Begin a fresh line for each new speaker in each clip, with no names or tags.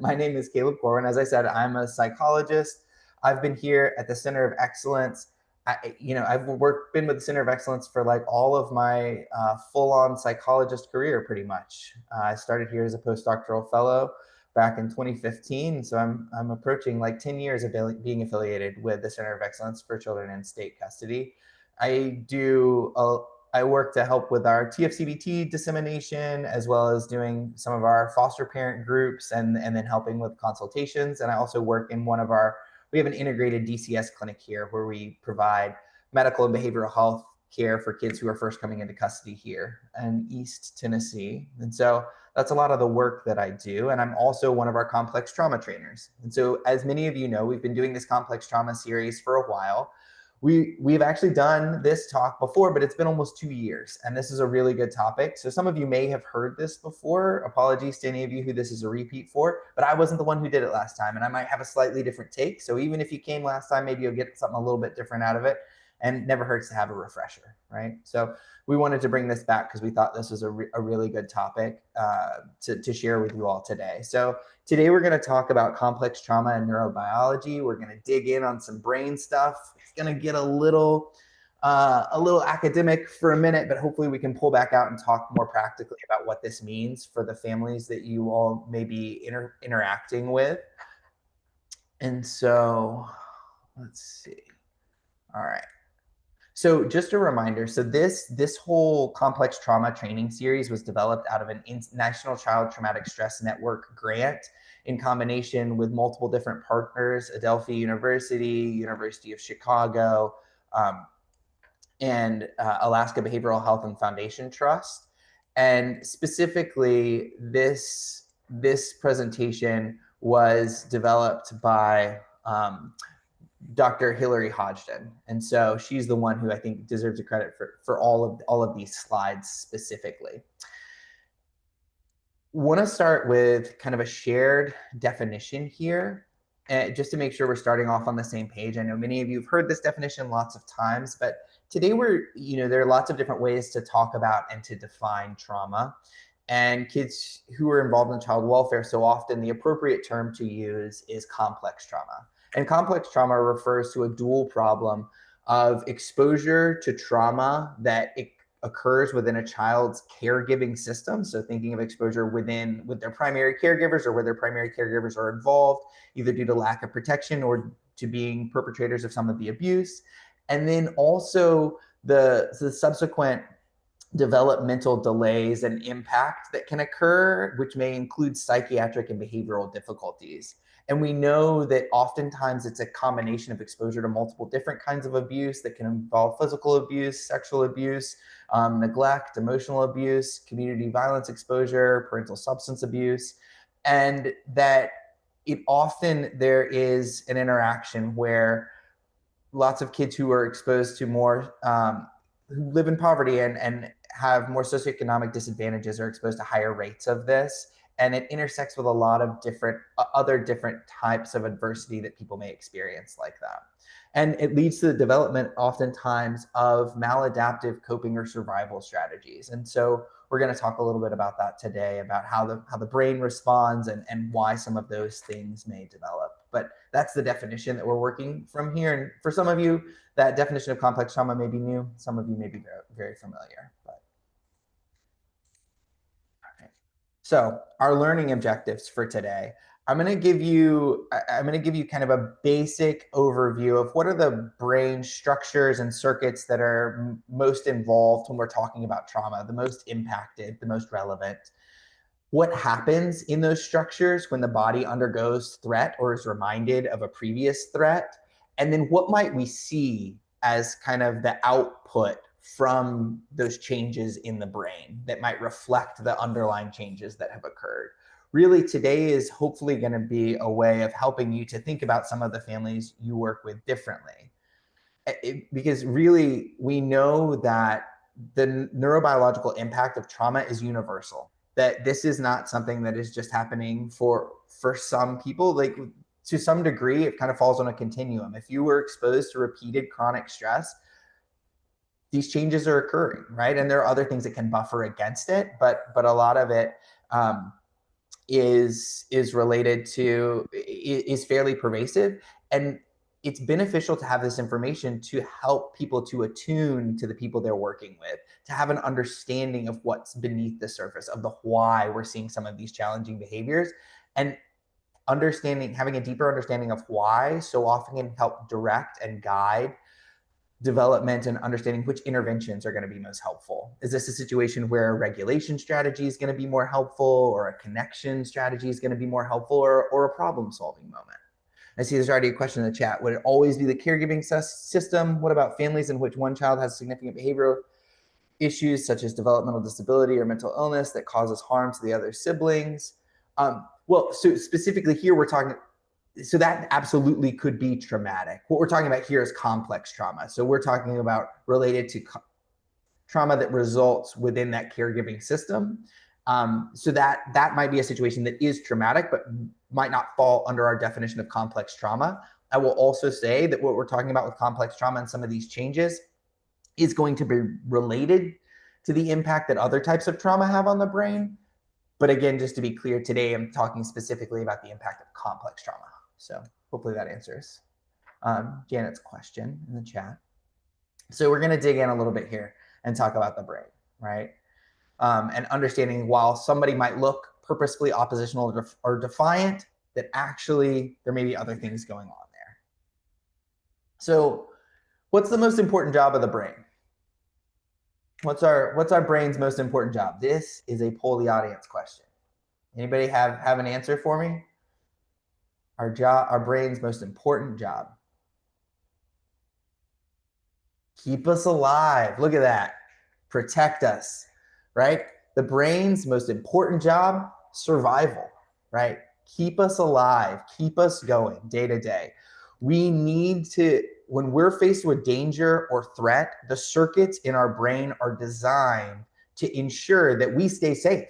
My name is Caleb Corwin. As I said, I'm a psychologist. I've been here at the Center of Excellence. I've been with the Center of Excellence for like all of my full-on psychologist career, pretty much. I started here as a postdoctoral fellow back in 2015, so I'm approaching like 10 years of being affiliated with the Center of Excellence for Children in State Custody. I work to help with our TFCBT dissemination, as well as doing some of our foster parent groups and then helping with consultations. And I also work in we have an integrated DCS clinic here where we provide medical and behavioral health care for kids who are first coming into custody here in East Tennessee. And so that's a lot of the work that I do. And I'm also one of our complex trauma trainers. And so as many of you know, we've been doing this complex trauma series for a while. We've actually done this talk before, but it's been almost 2 years, and this is a really good topic. So some of you may have heard this before. Apologies to any of you who this is a repeat for, but I wasn't the one who did it last time, and I might have a slightly different take. So even if you came last time, maybe you'll get something a little bit different out of it, and it never hurts to have a refresher, right? So we wanted to bring this back because we thought this was a really good topic to share with you all today. So today we're going to talk about complex trauma and neurobiology. We're going to dig in on some brain stuff. It's going to get a little academic for a minute, but hopefully we can pull back out and talk more practically about what this means for the families that you all may be interacting with. And so let's see. All right. So just a reminder, so this whole complex trauma training series was developed out of an National Child Traumatic Stress Network grant in combination with multiple different partners, Adelphi University, University of Chicago, and Alaska Behavioral Health and Foundation Trust. And specifically, this presentation was developed by Dr. Hillary Hodgson. And so she's the one who I think deserves the credit for all of these slides specifically. Want to start with kind of a shared definition here, just to make sure we're starting off on the same page. I know many of you have heard this definition lots of times, but today there are lots of different ways to talk about and to define trauma. And kids who are involved in child welfare, so often the appropriate term to use is complex trauma. And complex trauma refers to a dual problem of exposure to trauma that occurs within a child's caregiving system. So thinking of exposure with their primary caregivers or where their primary caregivers are involved, either due to lack of protection or to being perpetrators of some of the abuse. And then also the subsequent developmental delays and impact that can occur, which may include psychiatric and behavioral difficulties. And we know that oftentimes it's a combination of exposure to multiple different kinds of abuse that can involve physical abuse, sexual abuse, neglect, emotional abuse, community violence exposure, parental substance abuse, and that there is an interaction where lots of kids who are exposed to more, who live in poverty and have more socioeconomic disadvantages are exposed to higher rates of this. And it intersects with a lot of other different types of adversity that people may experience like that. And it leads to the development oftentimes of maladaptive coping or survival strategies. And so we're going to talk a little bit about that today, about how the brain responds and why some of those things may develop. But that's the definition that we're working from here. And for some of you, that definition of complex trauma may be new. Some of you may be very, very familiar. So our learning objectives for today, I'm going to give you kind of a basic overview of what are the brain structures and circuits that are most involved when we're talking about trauma, the most impacted, the most relevant. What happens in those structures when the body undergoes threat or is reminded of a previous threat? And then what might we see as kind of the output from those changes in the brain that might reflect the underlying changes that have occurred? Really, today is hopefully going to be a way of helping you to think about some of the families you work with differently. Because really, we know that the neurobiological impact of trauma is universal, that this is not something that is just happening for some people. Like, to some degree, it kind of falls on a continuum. If you were exposed to repeated chronic stress, these changes are occurring, right? And there are other things that can buffer against it, but a lot of it is related to, is fairly pervasive, and it's beneficial to have this information to help people to attune to the people they're working with, to have an understanding of what's beneath the surface of the why we're seeing some of these challenging behaviors. And having a deeper understanding of why so often can help direct and guide development and understanding which interventions are going to be most helpful. Is this a situation where a regulation strategy is going to be more helpful, or a connection strategy is going to be more helpful, or a problem solving moment? I see there's already a question in the chat. Would it always be the caregiving system? What about families in which one child has significant behavioral issues such as developmental disability or mental illness that causes harm to the other siblings? Well, so specifically here, we're talking, so that absolutely could be traumatic. What we're talking about here is complex trauma. So we're talking about related to trauma that results within that caregiving system. So that might be a situation that is traumatic, but might not fall under our definition of complex trauma. I will also say that what we're talking about with complex trauma and some of these changes is going to be related to the impact that other types of trauma have on the brain. But again, just to be clear, today I'm talking specifically about the impact of complex trauma. So hopefully that answers Janet's question in the chat. So we're going to dig in a little bit here and talk about the brain, right? And understanding, while somebody might look purposefully oppositional or defiant, that actually there may be other things going on there. So what's the most important job of the brain? What's our brain's most important job? This is a poll the audience question. Anybody have an answer for me? Our brain's most important job. Keep us alive. Look at that. Protect us, right? The brain's most important job, survival, right? Keep us alive, keep us going day to day. We need to, when we're faced with danger or threat, the circuits in our brain are designed to ensure that we stay safe.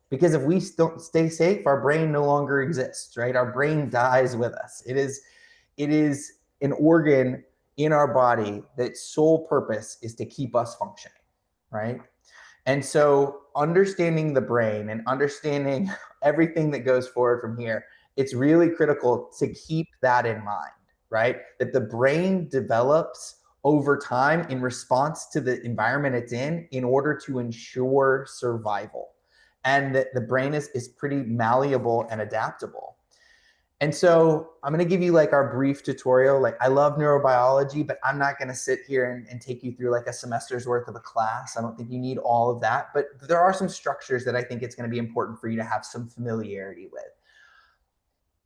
Because if we don't stay safe, our brain no longer exists, right? Our brain dies with us. It is an organ in our body that's sole purpose is to keep us functioning, right? And so understanding the brain and understanding everything that goes forward from here, it's really critical to keep that in mind, right? That the brain develops over time in response to the environment it's in order to ensure survival. And that the brain is pretty malleable and adaptable. And so I'm going to give you like our brief tutorial. Like, I love neurobiology, but I'm not going to sit here and take you through like a semester's worth of a class. I don't think you need all of that, but there are some structures that I think it's going to be important for you to have some familiarity with.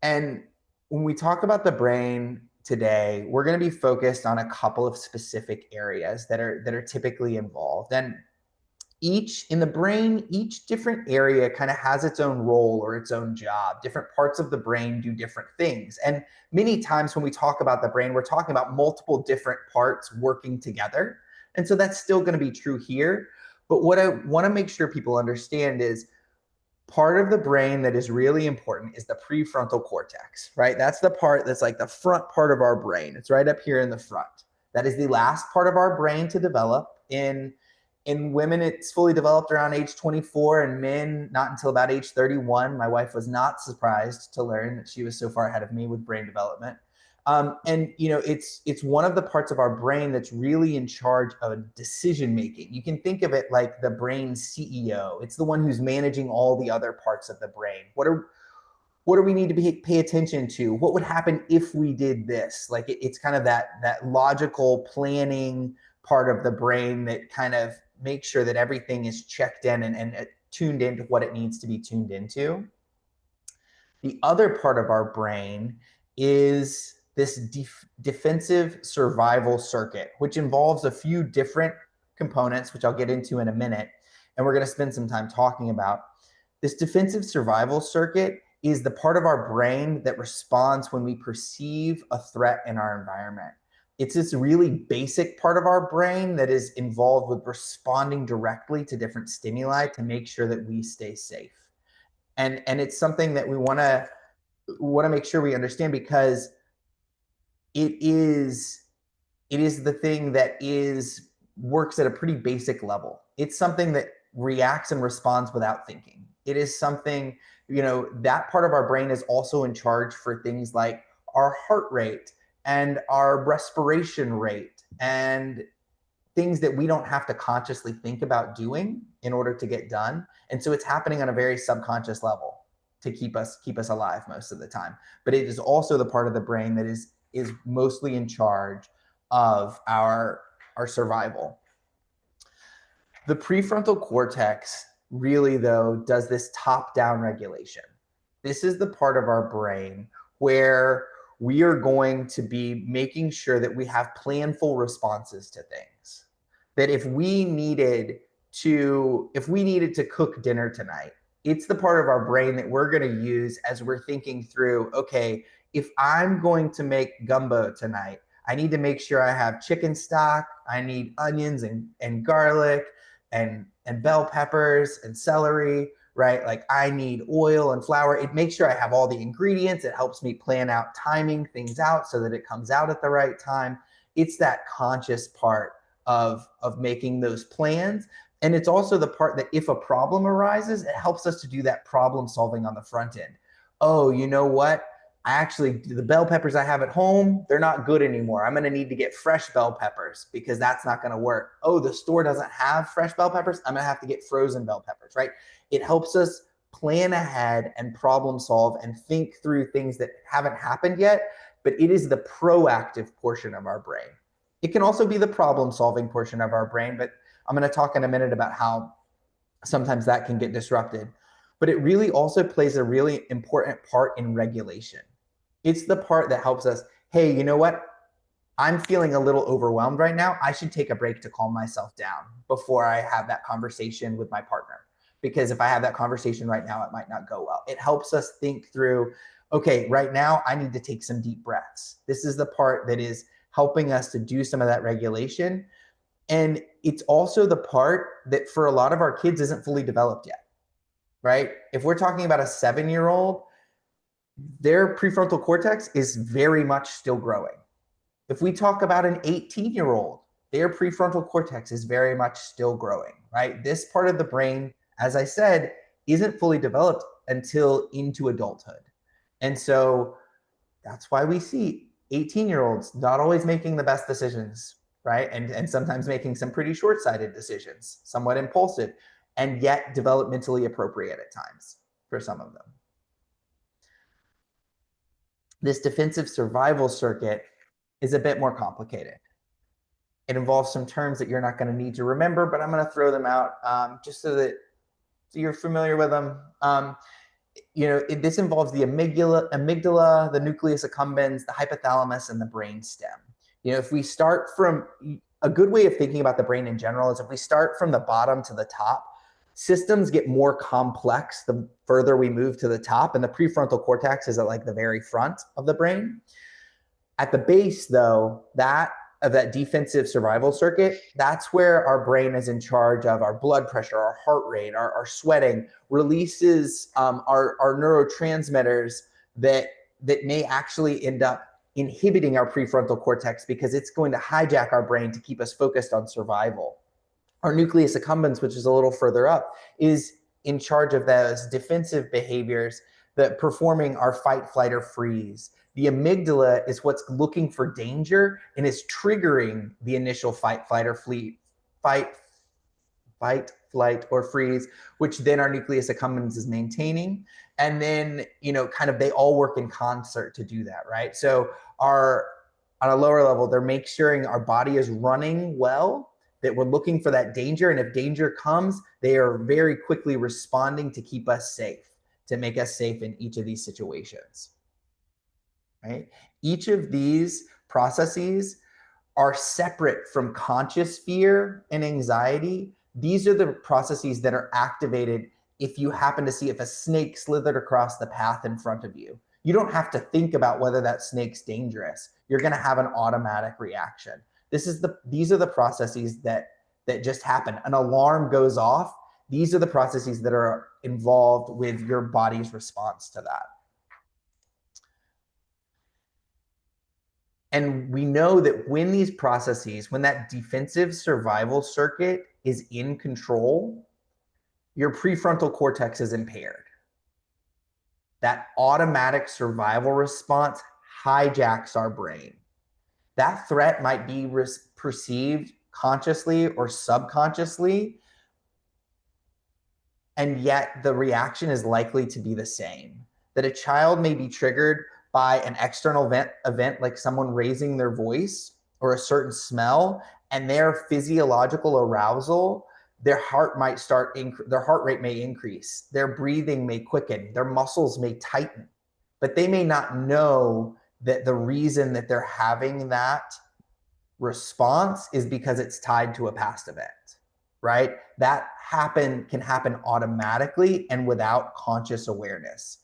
And when we talk about the brain today, we're going to be focused on a couple of specific areas that are typically involved. And in the brain, each different area kind of has its own role or its own job. Different parts of the brain do different things. And many times when we talk about the brain, we're talking about multiple different parts working together. And so that's still going to be true here. But what I want to make sure people understand is part of the brain that is really important is the prefrontal cortex, right? That's the part that's like the front part of our brain. It's right up here in the front. That is the last part of our brain to develop. In women, it's fully developed around age 24, and men not until about age 31. My wife was not surprised to learn that she was so far ahead of me with brain development. And you know, it's one of the parts of our brain that's really in charge of decision making. You can think of it like the brain's CEO. It's the one who's managing all the other parts of the brain. What do we need to pay attention to? What would happen if we did this? Like it's kind of that logical planning part of the brain that kind of makes sure that everything is checked in and tuned into what it needs to be tuned into. The other part of our brain is this defensive survival circuit, which involves a few different components, which I'll get into in a minute, and we're going to spend some time talking about. This defensive survival circuit is the part of our brain that responds when we perceive a threat in our environment. It's this really basic part of our brain that is involved with responding directly to different stimuli to make sure that we stay safe. And it's something that we want to make sure we understand, because it is the thing that works at a pretty basic level. It's something that reacts and responds without thinking. It is something that part of our brain is also in charge for things like our heart rate and our respiration rate and things that we don't have to consciously think about doing in order to get done. And so it's happening on a very subconscious level to keep us alive most of the time. But it is also the part of the brain that is mostly in charge of our survival. The prefrontal cortex really, though, does this top-down regulation. This is the part of our brain where we are going to be making sure that we have planful responses to things. That if we needed to cook dinner tonight, it's the part of our brain that we're going to use as we're thinking through, okay, if I'm going to make gumbo tonight, I need to make sure I have chicken stock, I need onions and garlic and bell peppers and celery, right? Like I need oil and flour. It makes sure I have all the ingredients. It helps me plan out timing things out so that it comes out at the right time. It's that conscious part of making those plans. And it's also the part that if a problem arises, it helps us to do that problem solving on the front end. Oh, you know what? The bell peppers I have at home, they're not good anymore. I'm going to need to get fresh bell peppers because that's not going to work. Oh, the store doesn't have fresh bell peppers. I'm going to have to get frozen bell peppers, right? It helps us plan ahead and problem solve and think through things that haven't happened yet, but it is the proactive portion of our brain. It can also be the problem solving portion of our brain, but I'm going to talk in a minute about how sometimes that can get disrupted. But it really also plays a really important part in regulation. It's the part that helps us, hey, you know what? I'm feeling a little overwhelmed right now. I should take a break to calm myself down before I have that conversation with my partner. Because if I have that conversation right now, it might not go well. It helps us think through, okay, right now I need to take some deep breaths. This is the part that is helping us to do some of that regulation. And it's also the part that for a lot of our kids isn't fully developed yet, right? If we're talking about a 7-year-old, their prefrontal cortex is very much still growing. If we talk about an 18-year-old, their prefrontal cortex is very much still growing, right? This part of the brain, as I said, isn't fully developed until into adulthood. And so that's why we see 18-year-olds not always making the best decisions, right? And sometimes making some pretty short-sighted decisions, somewhat impulsive, and yet developmentally appropriate at times for some of them. This defensive survival circuit is a bit more complicated. It involves some terms that you're not going to need to remember, but I'm going to throw them out just so you're familiar with them. This involves the amygdala, the nucleus accumbens, the hypothalamus, and the brainstem. If we start from a good way of thinking about the brain in general is if we start from the bottom to the top, systems get more complex the further we move to the top, and the prefrontal cortex is at like the very front of the brain. At the base, though, that defensive survival circuit, that's where our brain is in charge of our blood pressure, our heart rate, our sweating, releases our neurotransmitters that may actually end up inhibiting our prefrontal cortex because it's going to hijack our brain to keep us focused on survival. Our nucleus accumbens, which is a little further up, is in charge of those defensive behaviors that performing our fight, flight, or freeze. The amygdala is what's looking for danger and is triggering the initial fight, flight, or freeze, which then our nucleus accumbens is maintaining. And then, kind of they all work in concert to do that, right? So on a lower level, they're making sure our body is running well, that we're looking for that danger. And if danger comes, they are very quickly responding to keep us safe, to make us safe in each of these situations, right? Each of these processes are separate from conscious fear and anxiety. These are the processes that are activated if you happen to see if a snake slithered across the path in front of you. You don't have to think about whether that snake's dangerous. You're going to have an automatic reaction. These are the processes that just happen. An alarm goes off. These are the processes that are involved with your body's response to that. And we know that when that defensive survival circuit is in control, your prefrontal cortex is impaired. that automatic survival response hijacks our brain. That threat might be perceived consciously or subconsciously, and yet the reaction is likely to be the same. That a child may be triggered by an external event like someone raising their voice or a certain smell, and their physiological arousal, their heart rate may increase, their breathing may quicken, their muscles may tighten, but they may not know that the reason that they're having that response is because it's tied to a past event, right? That can happen automatically and without conscious awareness.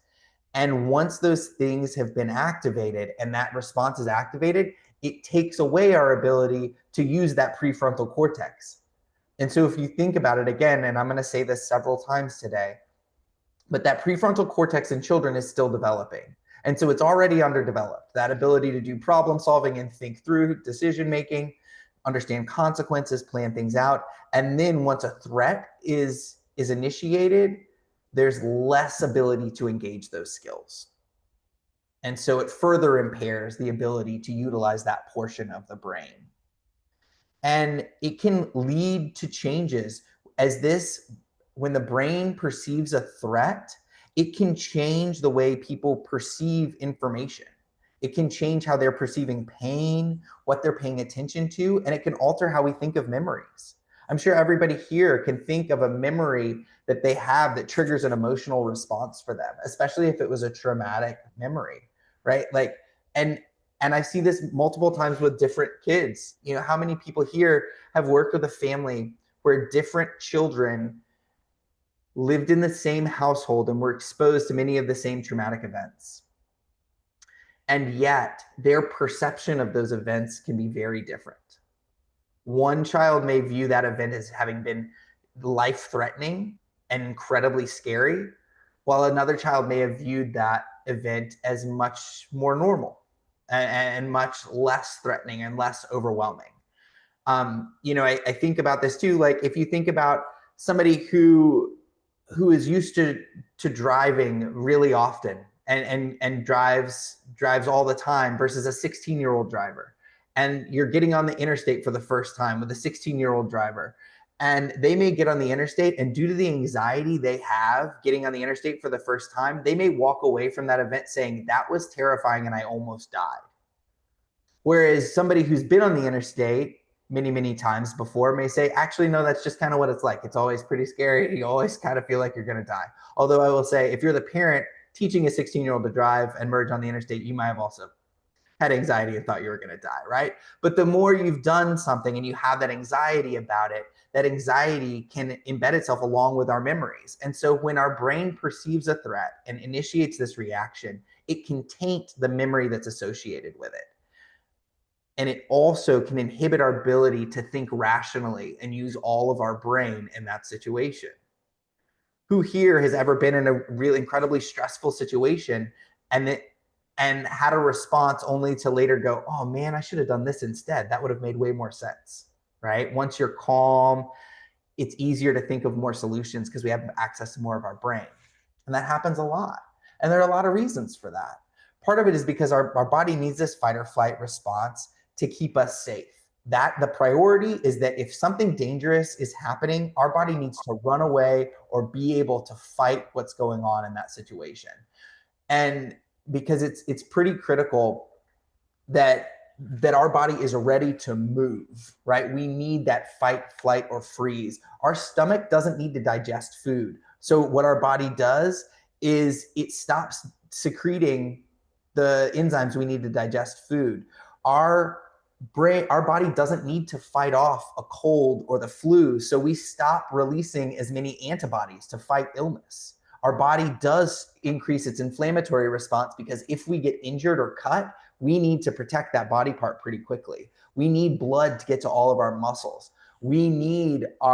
And once those things have been activated and that response is activated, it takes away our ability to use that prefrontal cortex. And so if you think about it again, and I'm going to say this several times today, but that prefrontal cortex in children is still developing. And so it's already underdeveloped. That ability to do problem solving and think through decision making, understand consequences, plan things out. And then once a threat is initiated, there's less ability to engage those skills. And so it further impairs the ability to utilize that portion of the brain. And it can lead to changes when the brain perceives a threat, it can change the way people perceive information. It can change how they're perceiving pain, what they're paying attention to, and it can alter how we think of memories. I'm sure everybody here can think of a memory that they have that triggers an emotional response for them, especially if it was a traumatic memory, right? And I see this multiple times with different kids. You know, how many people here have worked with a family where different children lived in the same household and were exposed to many of the same traumatic events? And yet their perception of those events can be very different. One child may view that event as having been life-threatening and incredibly scary, while another child may have viewed that event as much more normal and much less threatening and less overwhelming. I think about this too. Like if you think about somebody who is used to driving really often and drives all the time versus a 16-year-old driver, and you're getting on the interstate for the first time with a 16-year-old driver, and they may get on the interstate, and due to the anxiety they have getting on the interstate for the first time, they may walk away from that event saying, that was terrifying and I almost died. Whereas somebody who's been on the interstate many, many times before may say, actually, no, that's just kind of what it's like. It's always pretty scary. You always kind of feel like you're going to die. Although I will say, if you're the parent teaching a 16-year-old to drive and merge on the interstate, you might have also had anxiety and thought you were going to die, right? But the more you've done something and you have that anxiety about it, that anxiety can embed itself along with our memories. And so when our brain perceives a threat and initiates this reaction, it can taint the memory that's associated with it. And it also can inhibit our ability to think rationally and use all of our brain in that situation. Who here has ever been in a really incredibly stressful situation and had a response only to later go, oh man, I should have done this instead. That would have made way more sense, right? Once you're calm, it's easier to think of more solutions because we have access to more of our brain. And that happens a lot. And there are a lot of reasons for that. Part of it is because our body needs this fight or flight response to keep us safe. That the priority is that if something dangerous is happening, our body needs to run away or be able to fight what's going on in that situation. And because it's pretty critical that our body is ready to move, right? We need that fight, flight, or freeze. Our stomach doesn't need to digest food. So what our body does is it stops secreting the enzymes we need to digest food. Our body doesn't need to fight off a cold or the flu, so we stop releasing as many antibodies to fight illness. Our body does increase its inflammatory response because if we get injured or cut, we need to protect that body part pretty quickly. We need blood to get to all of our muscles. We need a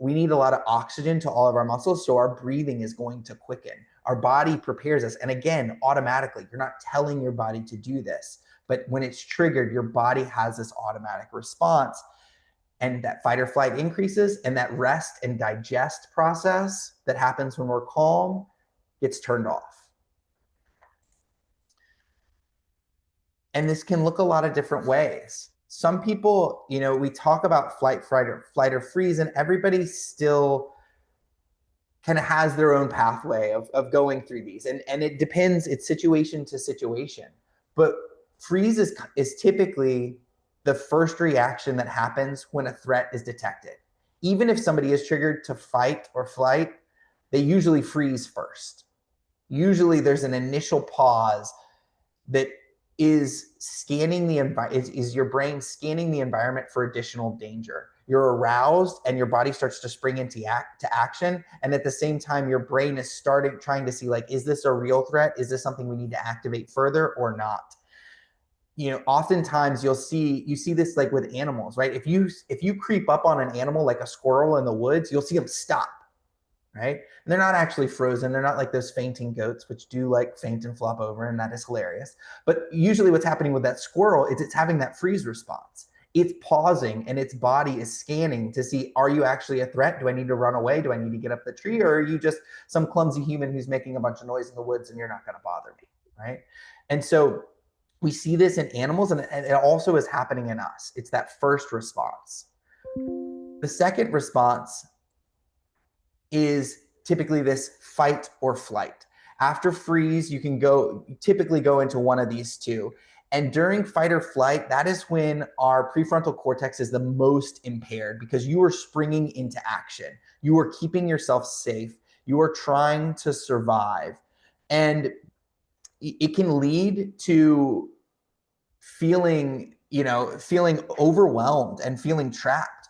lot of oxygen to all of our muscles, so our breathing is going to quicken. Our body prepares us, and again, automatically, you're not telling your body to do this, but when it's triggered, your body has this automatic response, and that fight or flight increases, and that rest and digest process that happens when we're calm gets turned off. And this can look a lot of different ways. Some people, we talk about flight, flight or freeze, and everybody still kind of has their own pathway of going through these. And it depends, it's situation to situation. But freeze is typically the first reaction that happens when a threat is detected. Even if somebody is triggered to fight or flight, they usually freeze first. Usually there's an initial pause that is scanning the environment, is your brain scanning the environment for additional danger. You're aroused and your body starts to spring into action. And at the same time, your brain is trying to see, like, is this a real threat? Is this something we need to activate further or not? Oftentimes you see this like with animals, right? If you creep up on an animal like a squirrel in the woods, you'll see them stop, right? And they're not actually frozen. They're not like those fainting goats, which do like faint and flop over, and that is hilarious. But usually what's happening with that squirrel is it's having that freeze response. It's pausing and its body is scanning to see, are you actually a threat? Do I need to run away? Do I need to get up the tree? Or are you just some clumsy human who's making a bunch of noise in the woods and you're not going to bother me, right? And so we see this in animals, and it also is happening in us. It's that first response. The second response is typically this fight or flight. After freeze, you can typically go into one of these two. And during fight or flight, that is when our prefrontal cortex is the most impaired, because you are springing into action. You are keeping yourself safe. You are trying to survive. And it can lead to feeling overwhelmed and feeling trapped,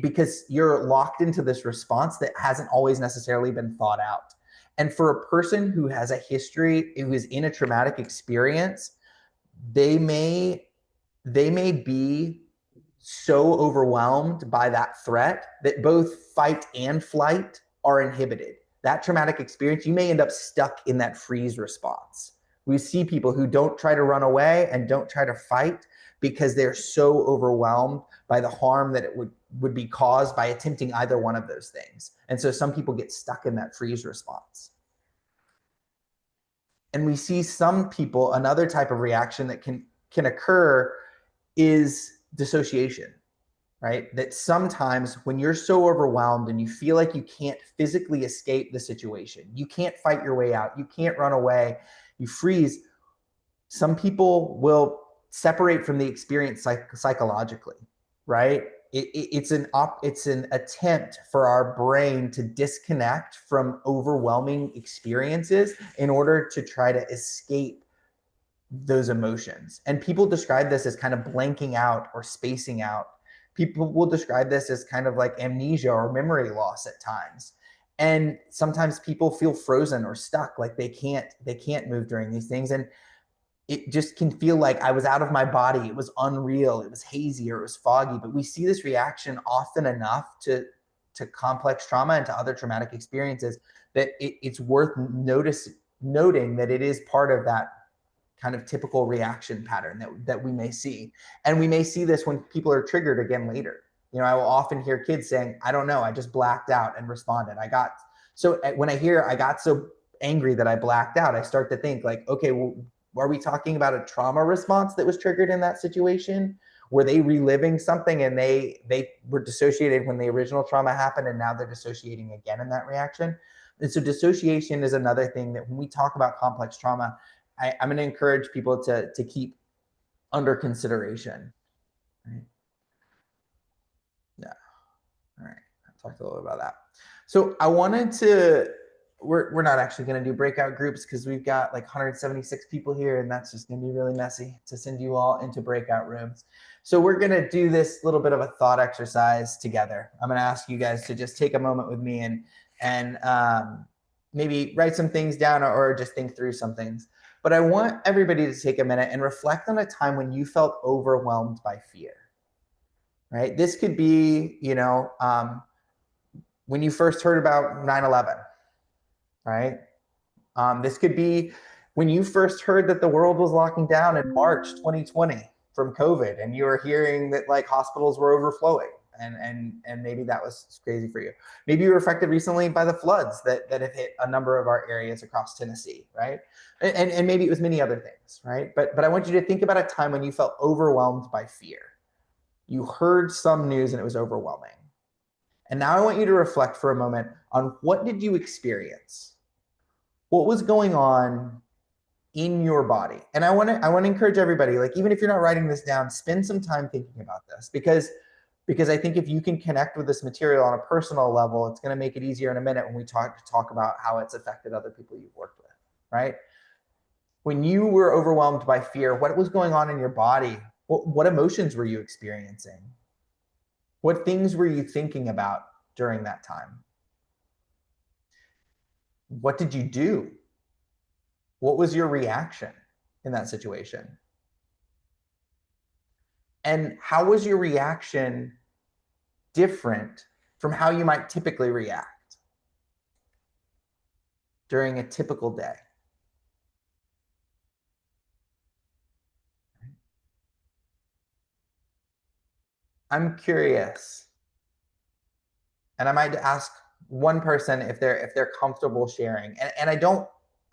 because you're locked into this response that hasn't always necessarily been thought out. And for a person who has a history, who is in a traumatic experience, they may be so overwhelmed by that threat that both fight and flight are inhibited. That traumatic experience, you may end up stuck in that freeze response. We see people who don't try to run away and don't try to fight because they're so overwhelmed by the harm that it would be caused by attempting either one of those things. And so some people get stuck in that freeze response. And we see some people, another type of reaction that can occur is dissociation, right? That sometimes when you're so overwhelmed and you feel like you can't physically escape the situation, you can't fight your way out, you can't run away, you freeze, some people will separate from the experience psychologically, right? It's an attempt for our brain to disconnect from overwhelming experiences in order to try to escape those emotions. And people describe this as kind of blanking out or spacing out. People will describe this as kind of like amnesia or memory loss at times. And sometimes people feel frozen or stuck, like they can't move during these things. And it just can feel like I was out of my body. It was unreal. It was hazy, or it was foggy. But we see this reaction often enough to complex trauma and to other traumatic experiences that it's worth noting that it is part of that kind of typical reaction pattern that we may see. And we may see this when people are triggered again later. I will often hear kids saying, I don't know, I just blacked out and responded. When I hear I got so angry that I blacked out, I start to think like, okay, well, are we talking about a trauma response that was triggered in that situation? Were they reliving something and they were dissociated when the original trauma happened and now they're dissociating again in that reaction? And so dissociation is another thing that when we talk about complex trauma, I'm going to encourage people to keep under consideration. Right? Yeah. All right. I talked a little bit about that. So I wanted to, we're not actually going to do breakout groups because we've got like 176 people here, and that's just going to be really messy to send you all into breakout rooms. So we're going to do this little bit of a thought exercise together. I'm going to ask you guys to just take a moment with me and maybe write some things down or just think through some things. But I want everybody to take a minute and reflect on a time when you felt overwhelmed by fear, right? This could be, when you first heard about 9/11, right? This could be when you first heard that the world was locking down in March 2020 from COVID, and you were hearing that like hospitals were overflowing and maybe that was crazy for you. Maybe you were affected recently by the floods that have hit a number of our areas across Tennessee, right? And maybe it was many other things, right? But I want you to think about a time when you felt overwhelmed by fear. You heard some news and it was overwhelming. And now I want you to reflect for a moment on what did you experience? What was going on in your body? And I want to encourage everybody, like, even if you're not writing this down, spend some time thinking about this, because I think if you can connect with this material on a personal level, it's going to make it easier in a minute when we talk about how it's affected other people you've worked with, right? When you were overwhelmed by fear, what was going on in your body? What emotions were you experiencing? What things were you thinking about during that time? What did you do? What was your reaction in that situation? And how was your reaction different from how you might typically react during a typical day? I'm curious, and I might ask one person if they're comfortable sharing. And I'm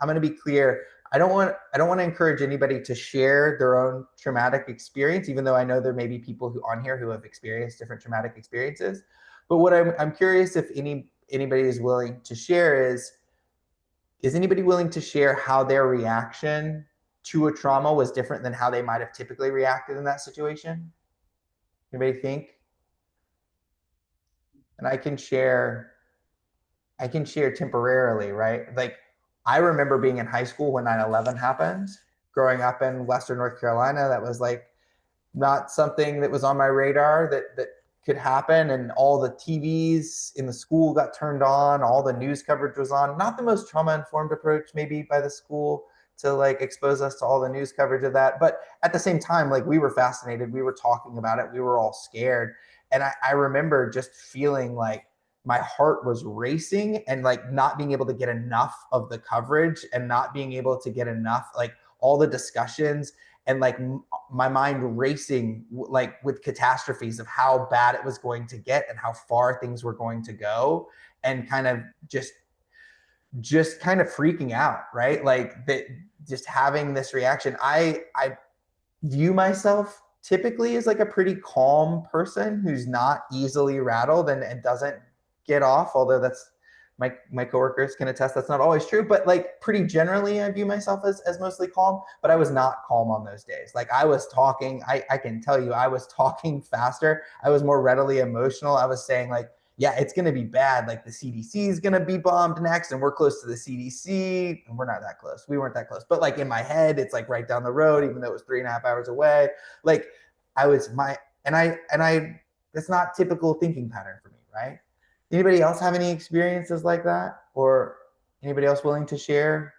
going to be clear. I don't want to encourage anybody to share their own traumatic experience, even though I know there may be people who on here who have experienced different traumatic experiences. But what I'm curious if anybody is willing to share is anybody willing to share how their reaction to a trauma was different than how they might have typically reacted in that situation? Anybody think? And I can share temporarily, right? Like, I remember being in high school when 9/11 happened. Growing up in Western North Carolina, that was like not something that was on my radar that could happen. And all the TVs in the school got turned on, all the news coverage was on. Not the most trauma-informed approach maybe by the school to like expose us to all the news coverage of that. But at the same time, like, we were fascinated, we were talking about it, we were all scared. And I remember just feeling like my heart was racing and like not being able to get enough of the coverage and not being able to get enough, like, all the discussions, and like my mind racing like with catastrophes of how bad it was going to get and how far things were going to go, and kind of just kind of freaking out, right? Like that, just having this reaction. I view myself typically as like a pretty calm person who's not easily rattled and doesn't get off, although that's my coworkers can attest that's not always true, but like pretty generally I view myself as mostly calm. But I was not calm on those days. Like, I was talking, I can tell you, I was talking faster, I was more readily emotional. I was saying like, yeah, it's going to be bad. Like, the CDC is going to be bombed next, and we're close to the CDC, and we're not that close. We weren't that close. But like in my head, it's like right down the road, even though it was 3.5 hours away. Like, I was and I that's not typical thinking pattern for me, right? Anybody else have any experiences like that? Or anybody else willing to share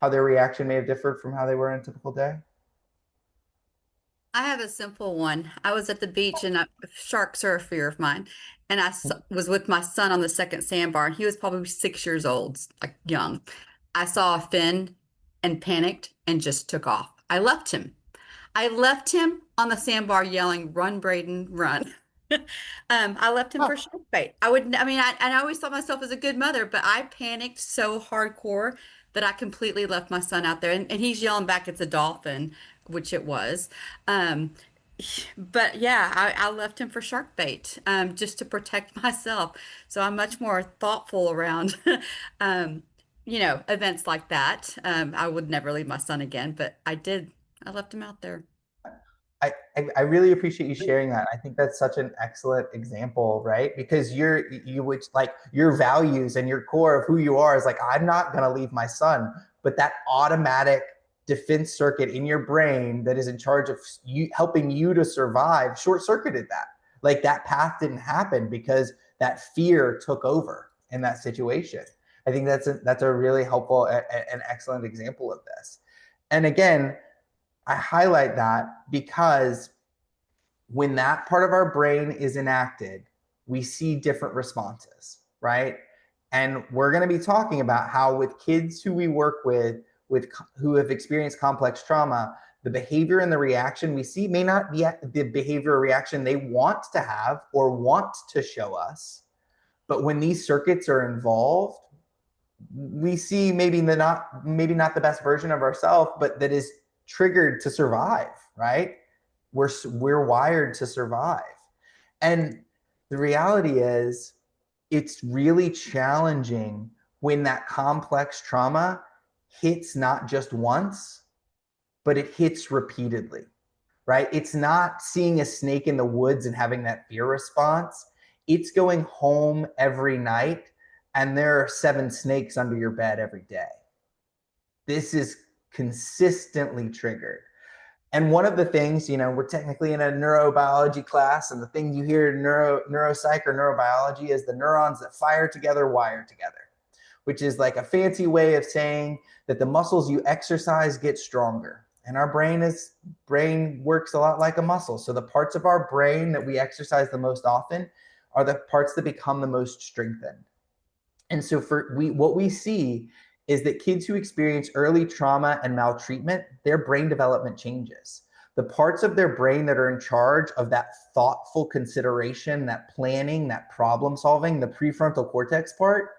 how their reaction may have differed from how they were in a typical day?
I have a simple one. I was at the beach and sharks are a fear of mine. And was with my son on the second sandbar, and he was probably 6 years old, like young. I saw a fin and panicked and just took off. I left him on the sandbar yelling, "Run, Braden, run." I left him for
Oh,
shark bait. I always thought myself as a good mother, but I panicked so hardcore that I completely left my son out there. And he's yelling back, "It's a dolphin," which it was. Um, but yeah, I left him for shark bait, just to protect myself. So I'm much more thoughtful around, um, events like that. I would never leave my son again, but I did. I left him out there.
I really appreciate you sharing that. I think that's such an excellent example, right? Because you would like your values and your core of who you are is like, I'm not gonna leave my son. But that automatic defense circuit in your brain that is in charge of you helping you to survive short-circuited that. Like, that path didn't happen because that fear took over in that situation. I think that's a really helpful and excellent example of this. And again, I highlight that because when that part of our brain is enacted, we see different responses, right? And we're going to be talking about how with kids who we work with who have experienced complex trauma, the behavior and the reaction we see may not be the behavior or reaction they want to have or want to show us. But when these circuits are involved, we see maybe not the best version of ourselves, but that is triggered to survive, right? We're wired to survive. And the reality is it's really challenging when that complex trauma hits not just once, but it hits repeatedly, right? It's not seeing a snake in the woods and having that fear response. It's going home every night and there are 7 snakes under your bed every day. This is consistently triggered. And one of the things, we're technically in a neurobiology class, and the thing you hear in neuropsych or neurobiology is the neurons that fire together wire together, which is like a fancy way of saying that the muscles you exercise get stronger. And our brain works a lot like a muscle. So the parts of our brain that we exercise the most often are the parts that become the most strengthened. And so what we see is that kids who experience early trauma and maltreatment, their brain development changes. The parts of their brain that are in charge of that thoughtful consideration, that planning, that problem solving, the prefrontal cortex part,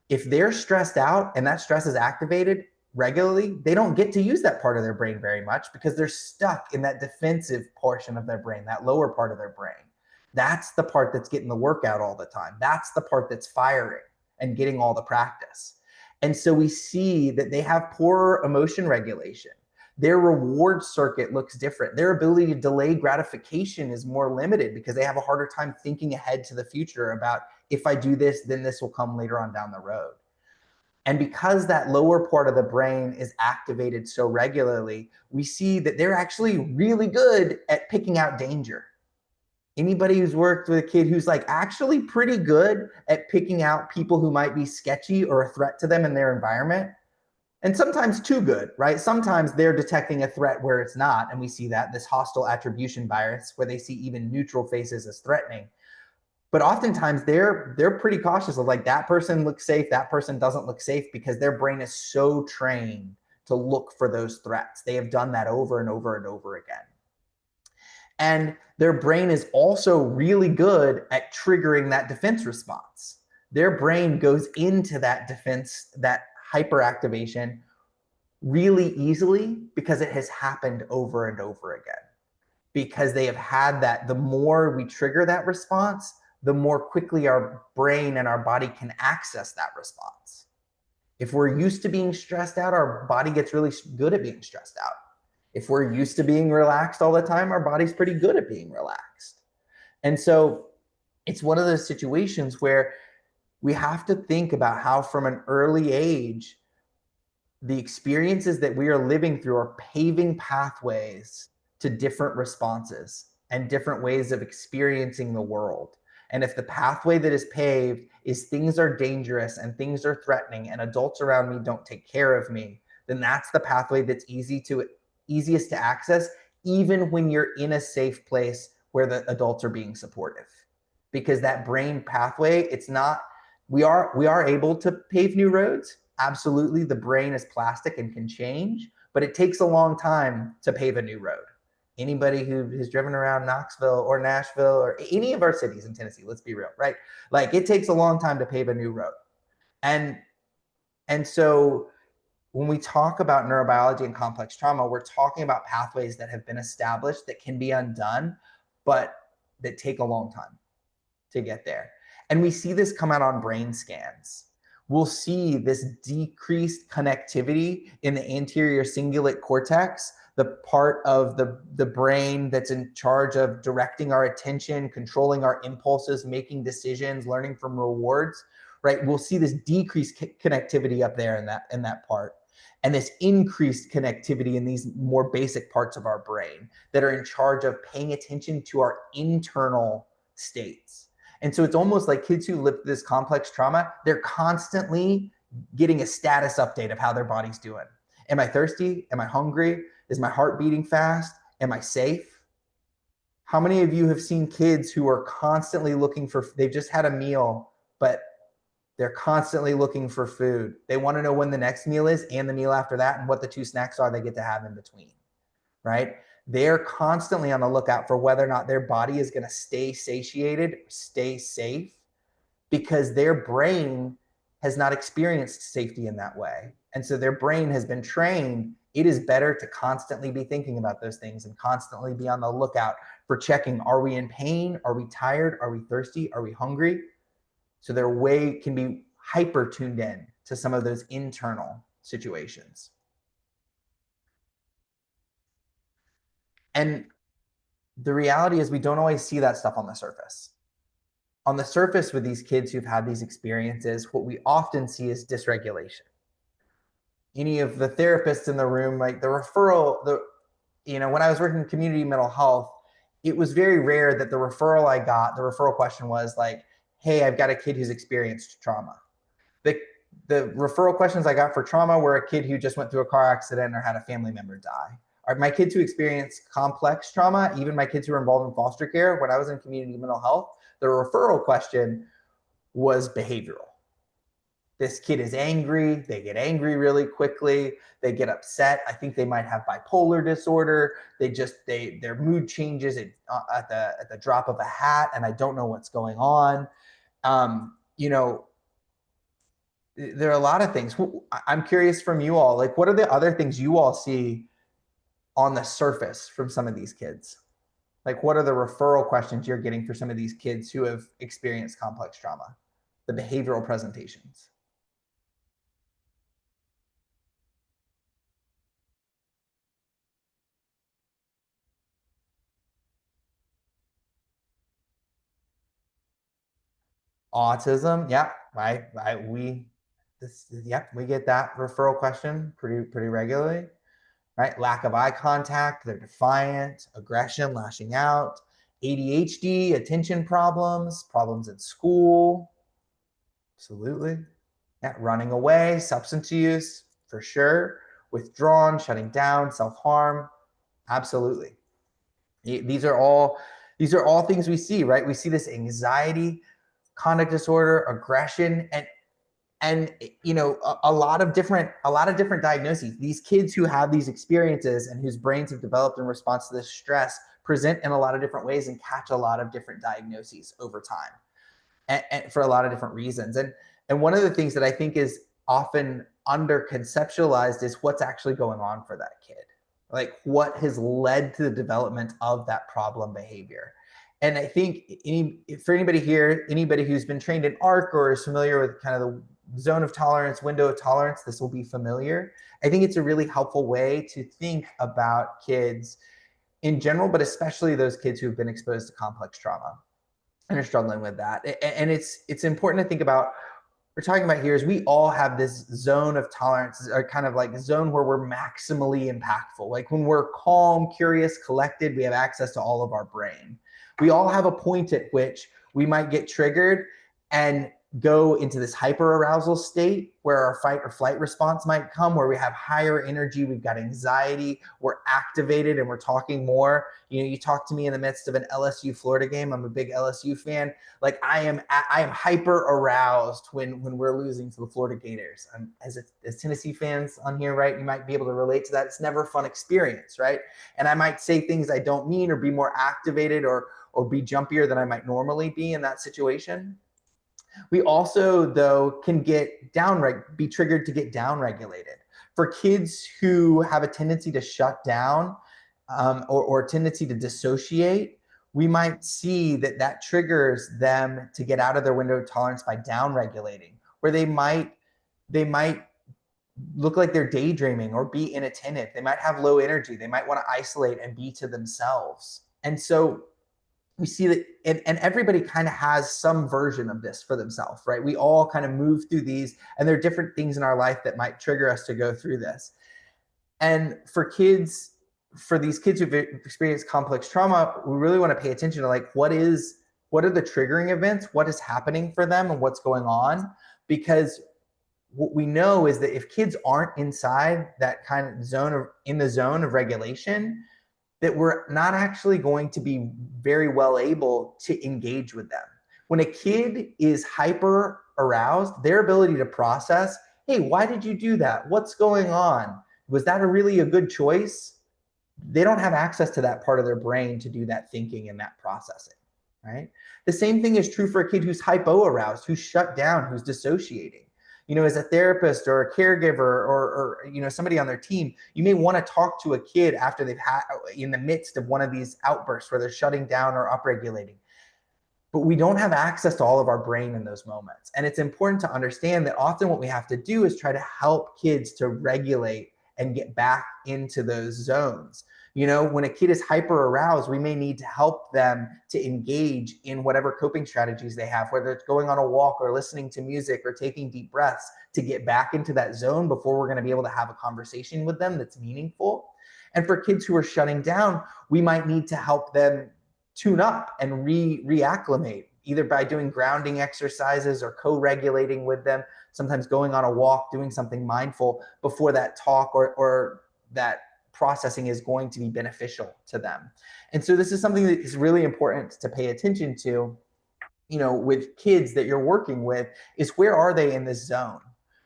if they're stressed out and that stress is activated regularly, they don't get to use that part of their brain very much because they're stuck in that defensive portion of their brain, that lower part of their brain. That's the part that's getting the workout all the time. That's the part that's firing and getting all the practice. And so we see that they have poor emotion regulation. Their reward circuit looks different. Their ability to delay gratification is more limited because they have a harder time thinking ahead to the future about, if I do this, then this will come later on down the road. And because that lower part of the brain is activated so regularly, we see that they're actually really good at picking out danger. Anybody who's worked with a kid who's like actually pretty good at picking out people who might be sketchy or a threat to them in their environment, and sometimes too good, right? Sometimes they're detecting a threat where it's not, and we see that, this hostile attribution bias, where they see even neutral faces as threatening. But oftentimes they're pretty cautious of like, that person looks safe, that person doesn't look safe, because their brain is so trained to look for those threats. They have done that over and over and over again. And their brain is also really good at triggering that defense response. Their brain goes into that defense, that hyperactivation, really easily because it has happened over and over again. Because they have had that, the more we trigger that response, the more quickly our brain and our body can access that response. If we're used to being stressed out, our body gets really good at being stressed out. If we're used to being relaxed all the time, our body's pretty good at being relaxed. And so it's one of those situations where we have to think about how from an early age, the experiences that we are living through are paving pathways to different responses and different ways of experiencing the world. And if the pathway that is paved is things are dangerous and things are threatening and adults around me don't take care of me, then that's the pathway that's easiest to access, even when you're in a safe place where the adults are being supportive. Because that brain pathway, it's not, we are able to pave new roads. Absolutely, the brain is plastic and can change, but it takes a long time to pave a new road. Anybody who has driven around Knoxville or Nashville or any of our cities in Tennessee, let's be real, right? Like, it takes a long time to pave a new road. And so when we talk about neurobiology and complex trauma, we're talking about pathways that have been established that can be undone, but that take a long time to get there. And we see this come out on brain scans. We'll see this decreased connectivity in the anterior cingulate cortex, the part of the brain that's in charge of directing our attention, controlling our impulses, making decisions, learning from rewards, right? We'll see this decreased connectivity up there in that part, and this increased connectivity in these more basic parts of our brain that are in charge of paying attention to our internal states. And so it's almost like kids who live this complex trauma, they're constantly getting a status update of how their body's doing. Am I thirsty? Am I hungry? Is my heart beating fast? Am I safe? How many of you have seen kids who are constantly looking for, they've just had a meal, but they're constantly looking for food. They want to know when the next meal is and the meal after that and what the 2 snacks are they get to have in between. right? They're constantly on the lookout for whether or not their body is going to stay satiated, stay safe, because their brain has not experienced safety in that way. And so their brain has been trained. It is better to constantly be thinking about those things and constantly be on the lookout for checking, are we in pain? Are we tired? Are we thirsty? Are we hungry? So their way can be hyper tuned in to some of those internal situations. And the reality is we don't always see that stuff on the surface. On the surface with these kids who've had these experiences, what we often see is dysregulation. Any of the therapists in the room, like the referral, when I was working in community mental health, it was very rare that the referral question was like, hey, I've got a kid who's experienced trauma. The referral questions I got for trauma were a kid who just went through a car accident or had a family member die. My kids who experience complex trauma, even my kids who were involved in foster care, when I was in community mental health, the referral question was behavioral. This kid is angry. They get angry really quickly. They get upset. I think they might have bipolar disorder. Their mood changes at the drop of a hat, and I don't know what's going on. There are a lot of things. I'm curious from you all, like, what are the other things you all see on the surface from some of these kids? Like, what are the referral questions you're getting for some of these kids who have experienced complex trauma, the behavioral presentations? Autism, yeah, we get that referral question pretty regularly, right? Lack of eye contact, they're defiant, aggression, lashing out, ADHD, attention problems in school, absolutely. Yeah, running away, substance use, for sure, withdrawn, shutting down, self-harm, absolutely. These are all things we see, right? We see this anxiety, conduct disorder, aggression, and a lot of different diagnoses. These kids who have these experiences and whose brains have developed in response to this stress present in a lot of different ways and catch a lot of different diagnoses over time, and for a lot of different reasons. And one of the things that I think is often under conceptualized is what's actually going on for that kid, like what has led to the development of that problem behavior. And I think for anybody here, anybody who's been trained in ARC or is familiar with kind of the zone of tolerance, window of tolerance, this will be familiar. I think it's a really helpful way to think about kids in general, but especially those kids who've been exposed to complex trauma and are struggling with that. And it's important to think about, we're talking about here is we all have this zone of tolerance, or kind of like a zone where we're maximally impactful. Like when we're calm, curious, collected, we have access to all of our brain. We all have a point at which we might get triggered and go into this hyper arousal state where our fight or flight response might come, where we have higher energy, we've got anxiety, we're activated and we're talking more. You talk to me in the midst of an LSU Florida game. I'm a big LSU fan. Like I am hyper aroused when we're losing to the Florida Gators. As Tennessee fans on here, right, you might be able to relate to that. It's never a fun experience, right? And I might say things I don't mean or be more activated or be jumpier than I might normally be in that situation. We also, though, can be triggered to get down-regulated. For kids who have a tendency to shut down or a tendency to dissociate, we might see that triggers them to get out of their window of tolerance by down-regulating, where they might look like they're daydreaming or be inattentive. They might have low energy. They might want to isolate and be to themselves. And so we see that, and everybody kind of has some version of this for themselves, right? We all kind of move through these, and there are different things in our life that might trigger us to go through this. And for these kids who've experienced complex trauma, we really want to pay attention to like, what are the triggering events? What is happening for them and what's going on? Because what we know is that if kids aren't inside that kind of in the zone of regulation, that we're not actually going to be very well able to engage with them. When a kid is hyper aroused, their ability to process, hey, why did you do that? What's going on? Was that really a good choice? they don't have access to that part of their brain to do that thinking and that processing, right? The same thing is true for a kid who's hypoaroused, who's shut down, who's dissociating. As a therapist or a caregiver or somebody on their team, you may want to talk to a kid after they've had in the midst of one of these outbursts where they're shutting down or upregulating. But we don't have access to all of our brain in those moments. And it's important to understand that often what we have to do is try to help kids to regulate and get back into those zones. When a kid is hyper aroused, we may need to help them to engage in whatever coping strategies they have, whether it's going on a walk or listening to music or taking deep breaths to get back into that zone before we're going to be able to have a conversation with them that's meaningful. And for kids who are shutting down, we might need to help them tune up and reacclimate, either by doing grounding exercises or co-regulating with them, sometimes going on a walk, doing something mindful before that talk or that processing is going to be beneficial to them. And so this is something that is really important to pay attention to, with kids that you're working with, is where are they in this zone?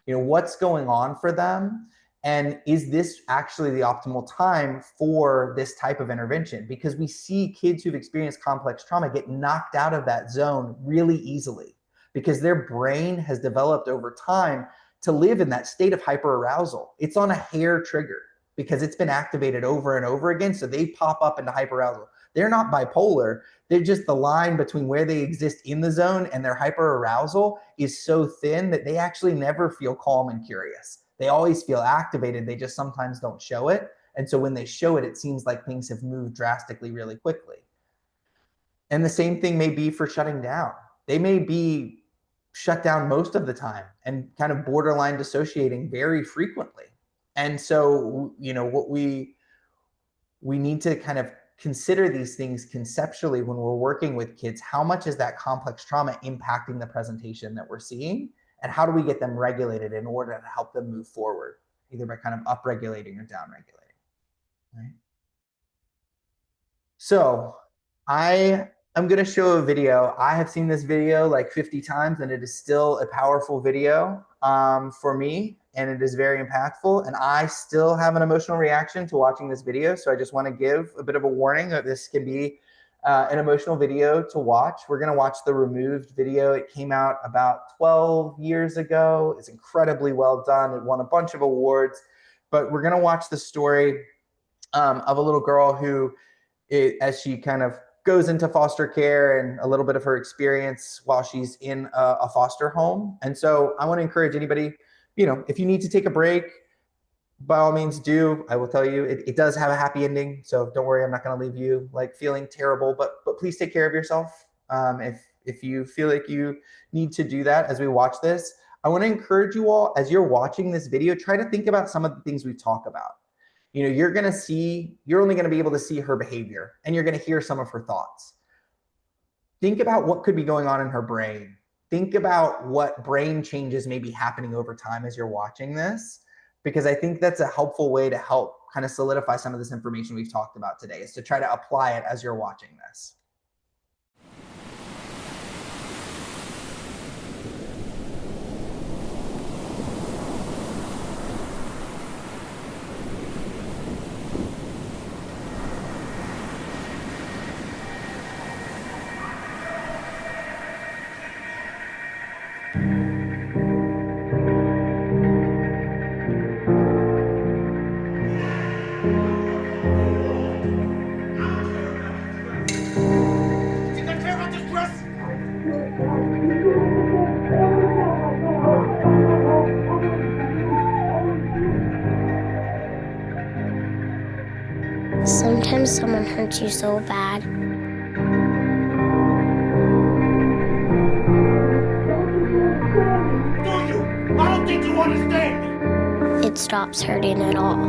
What's going on for them? And is this actually the optimal time for this type of intervention? Because we see kids who've experienced complex trauma get knocked out of that zone really easily because their brain has developed over time to live in that state of hyperarousal. It's on a hair trigger because it's been activated over and over again. So they pop up into hyperarousal. They're not bipolar. They're just the line between where they exist in the zone and their hyperarousal is so thin that they actually never feel calm and curious. They always feel activated. They just sometimes don't show it. And so when they show it, it seems like things have moved drastically really quickly. And the same thing may be for shutting down. They may be shut down most of the time and kind of borderline dissociating very frequently. And so, what we need to kind of consider these things conceptually when we're working with kids. How much is that complex trauma impacting the presentation that we're seeing? And how do we get them regulated in order to help them move forward, either by kind of upregulating or downregulating, right? So I'm going to show a video. I have seen this video like 50 times, and it is still a powerful video for me, and it is very impactful. And I still have an emotional reaction to watching this video. So I just want to give a bit of a warning that this can be an emotional video to watch. We're going to watch the removed video. It came out about 12 years ago. It's incredibly well done. It won a bunch of awards. But we're going to watch the story of a little girl who, as she kind of goes into foster care and a little bit of her experience while she's in a foster home. And so I want to encourage anybody, if you need to take a break, by all means do. I will tell you, it does have a happy ending. So don't worry, I'm not going to leave you like feeling terrible, but please take care of yourself. If you feel like you need to do that as we watch this, I want to encourage you all, as you're watching this video, try to think about some of the things we've talked about. You're only going to be able to see her behavior, and you're going to hear some of her thoughts. Think about what could be going on in her brain. Think about what brain changes may be happening over time as you're watching this, because I think that's a helpful way to help kind of solidify some of this information we've talked about today, is to try to apply it as you're watching this.
Sometimes someone hurts you so bad.
Do you? I don't think you understand me.
It stops hurting at all.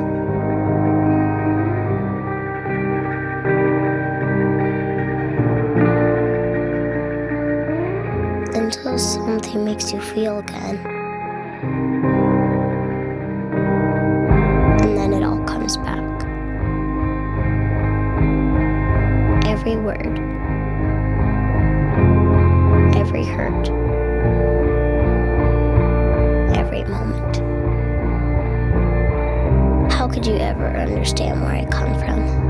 Until something makes you feel again. And then it all comes back. Every word, every hurt, every moment. How could you ever understand where I come from?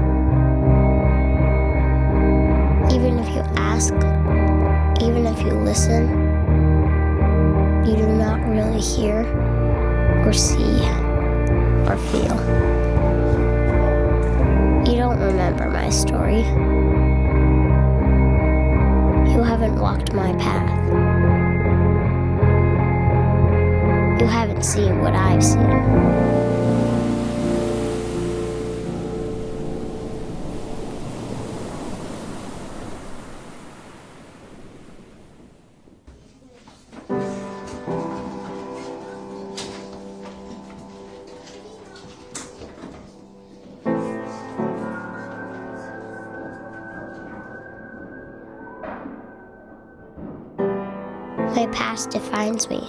listen, you do not really hear or see or feel. You don't remember my story. You haven't walked my path. You haven't seen what I've seen. My past defines me.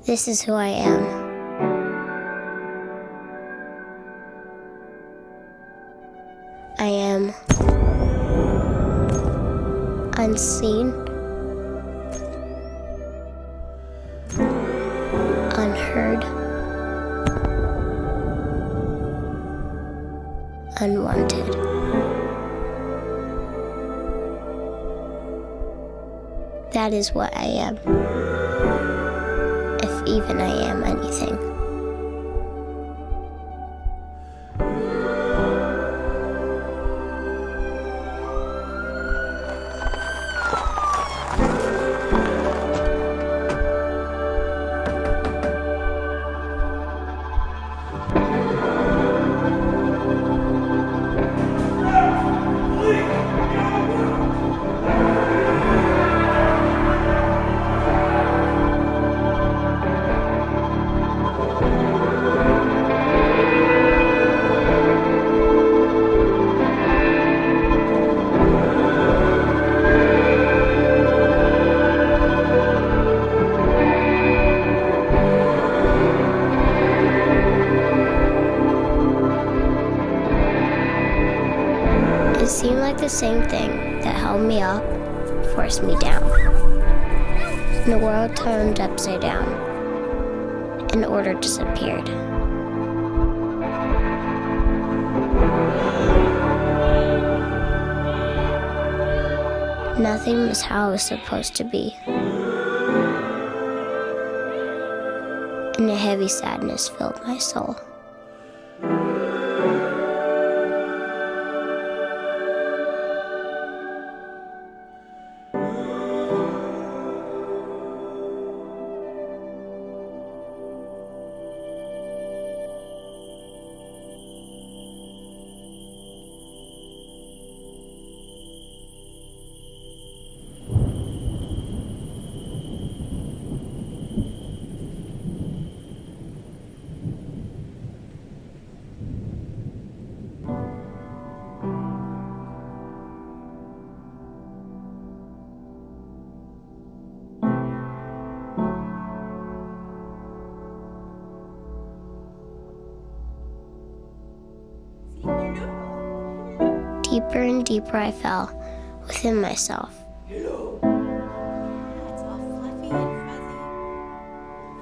This is who I am. I am unseen, unheard, unwanted. That is what I am, if even I am anything. It seemed like the same thing that held me up forced me down. And the world turned upside down, and order disappeared. Nothing was how it was supposed to be. And a heavy sadness filled my soul. Deeper and deeper I fell within myself.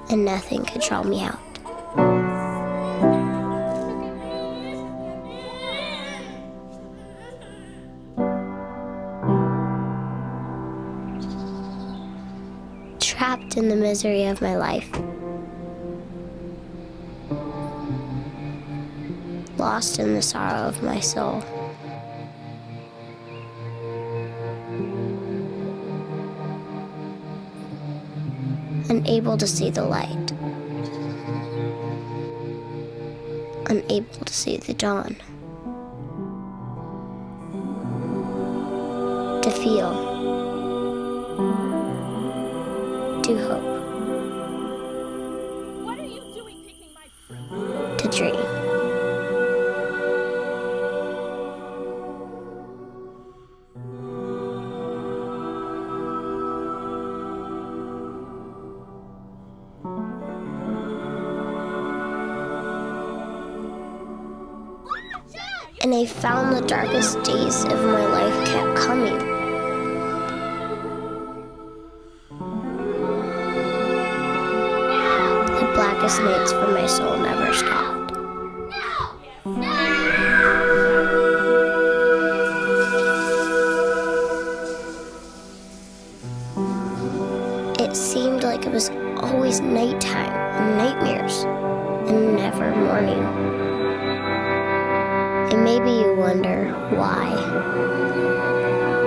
And nothing could draw me out. Trapped in the misery of my life. Lost in the sorrow of my soul. Unable to see the light. Unable to see the dawn. To feel. To hope.
What are you doing picking my fruit?
To dream. And I found the darkest days of my life kept coming. The blackest nights for my soul never stopped. nighttime and nightmares and never morning. And maybe you wonder why,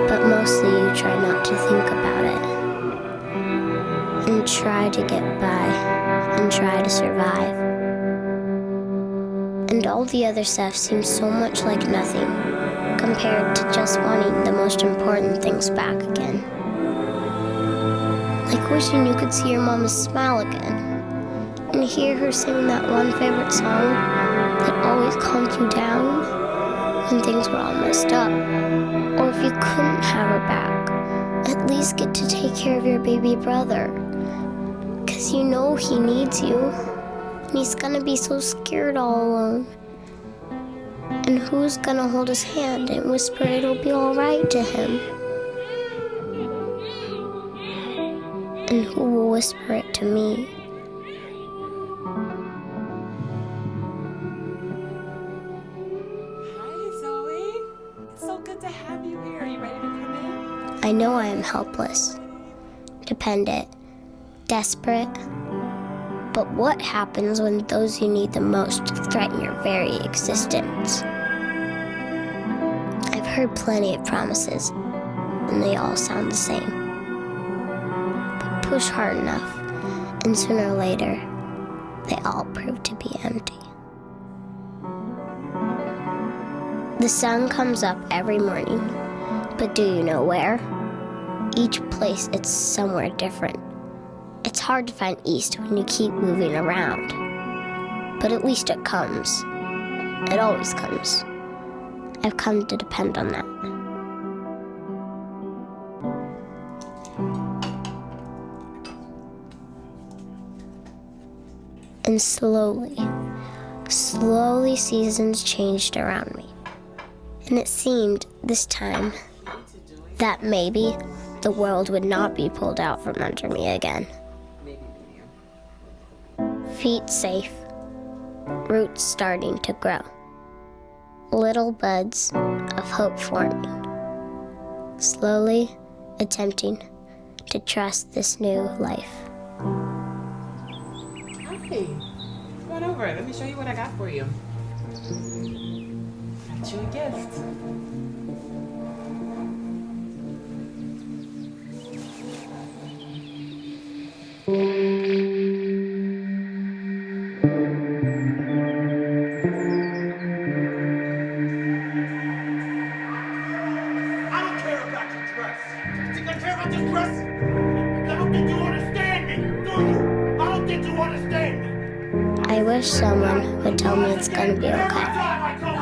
but mostly you try not to think about it and try to get by and try to survive. And all the other stuff seems so much like nothing compared to just wanting the most important things back again. Like wishing you could see your mama's smile again and hear her sing that one favorite song that always calmed you down when things were all messed up. Or if you couldn't have her back, at least get to take care of your baby brother. 'Cause you know he needs you, and he's gonna be so scared all alone. And who's gonna hold his hand and whisper it'll be all right to him? And who will whisper it to me?
Hi, Zoe. It's so good to have you here. Are you ready to come in?
I know I am helpless, dependent, desperate. But what happens when those you need the most threaten your very existence? I've heard plenty of promises, and they all sound the same. But push hard enough, and sooner or later, they all prove to be empty. The sun comes up every morning, but do you know where? Each place it's somewhere different. It's hard to find east when you keep moving around. But at least it comes. It always comes. I've come to depend on that. And slowly seasons changed around me. And it seemed this time that maybe the world would not be pulled out from under me again. Feet safe, roots starting to grow, little buds of hope forming, slowly attempting to trust this new life.
Hi. Come on over. Let me show you what I got for you. Got you a gift.
I don't care about your dress. You think I care about this dress? I don't think you understand me, do you? I don't think you understand me.
I wish someone would tell me it's gonna be
Every
okay.
time I come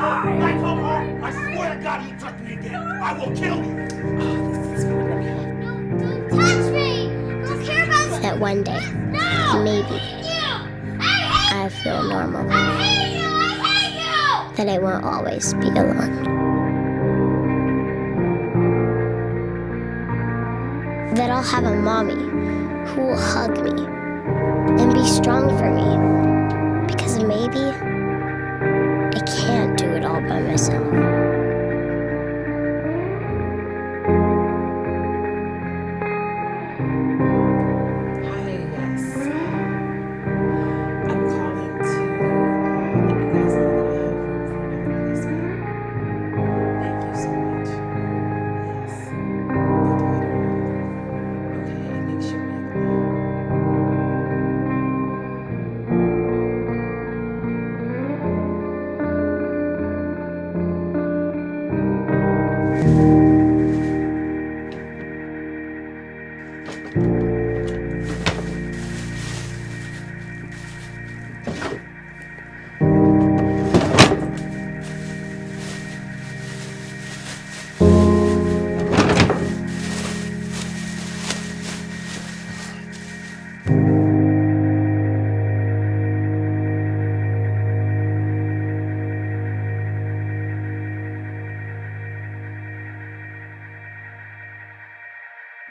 home, I swear to God you touch me again, I will kill you.
Don't touch me! I don't care about that one day, maybe, I feel normal. I hate you! That I won't always be alone. That I'll have a mommy who will hug me and be strong for me. Because maybe I can't do it all by myself.
Hi, yes. I'm calling to let you guys know that I have room for another placement. Thank you so much. Yes. I'll do it all. Okay, make sure you.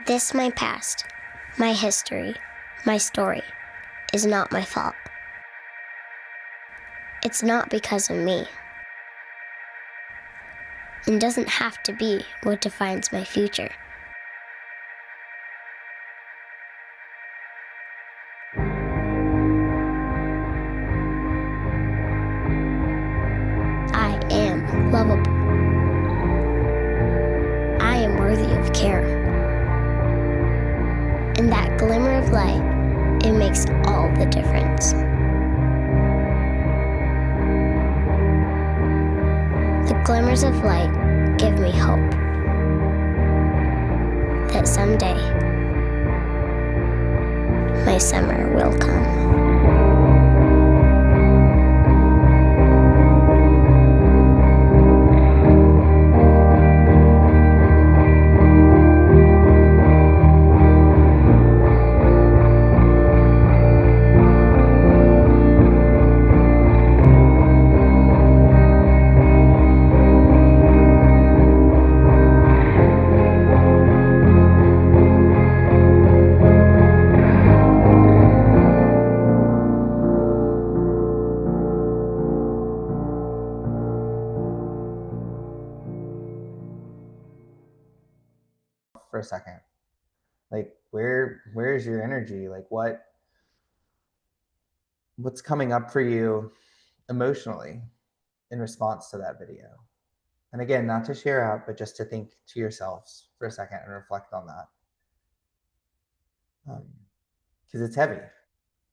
This, my past, my history, my story, is not my fault. It's not because of me. And doesn't have to be what defines my future. lovable. I am worthy of care. And that glimmer of light, it makes all the difference. The glimmers of light give me hope that someday my summer will come.
For a second, like where's your energy? Like what's coming up for you emotionally in response to that video? And again, not to share out, but just to think to yourselves for a second and reflect on that, because it's heavy,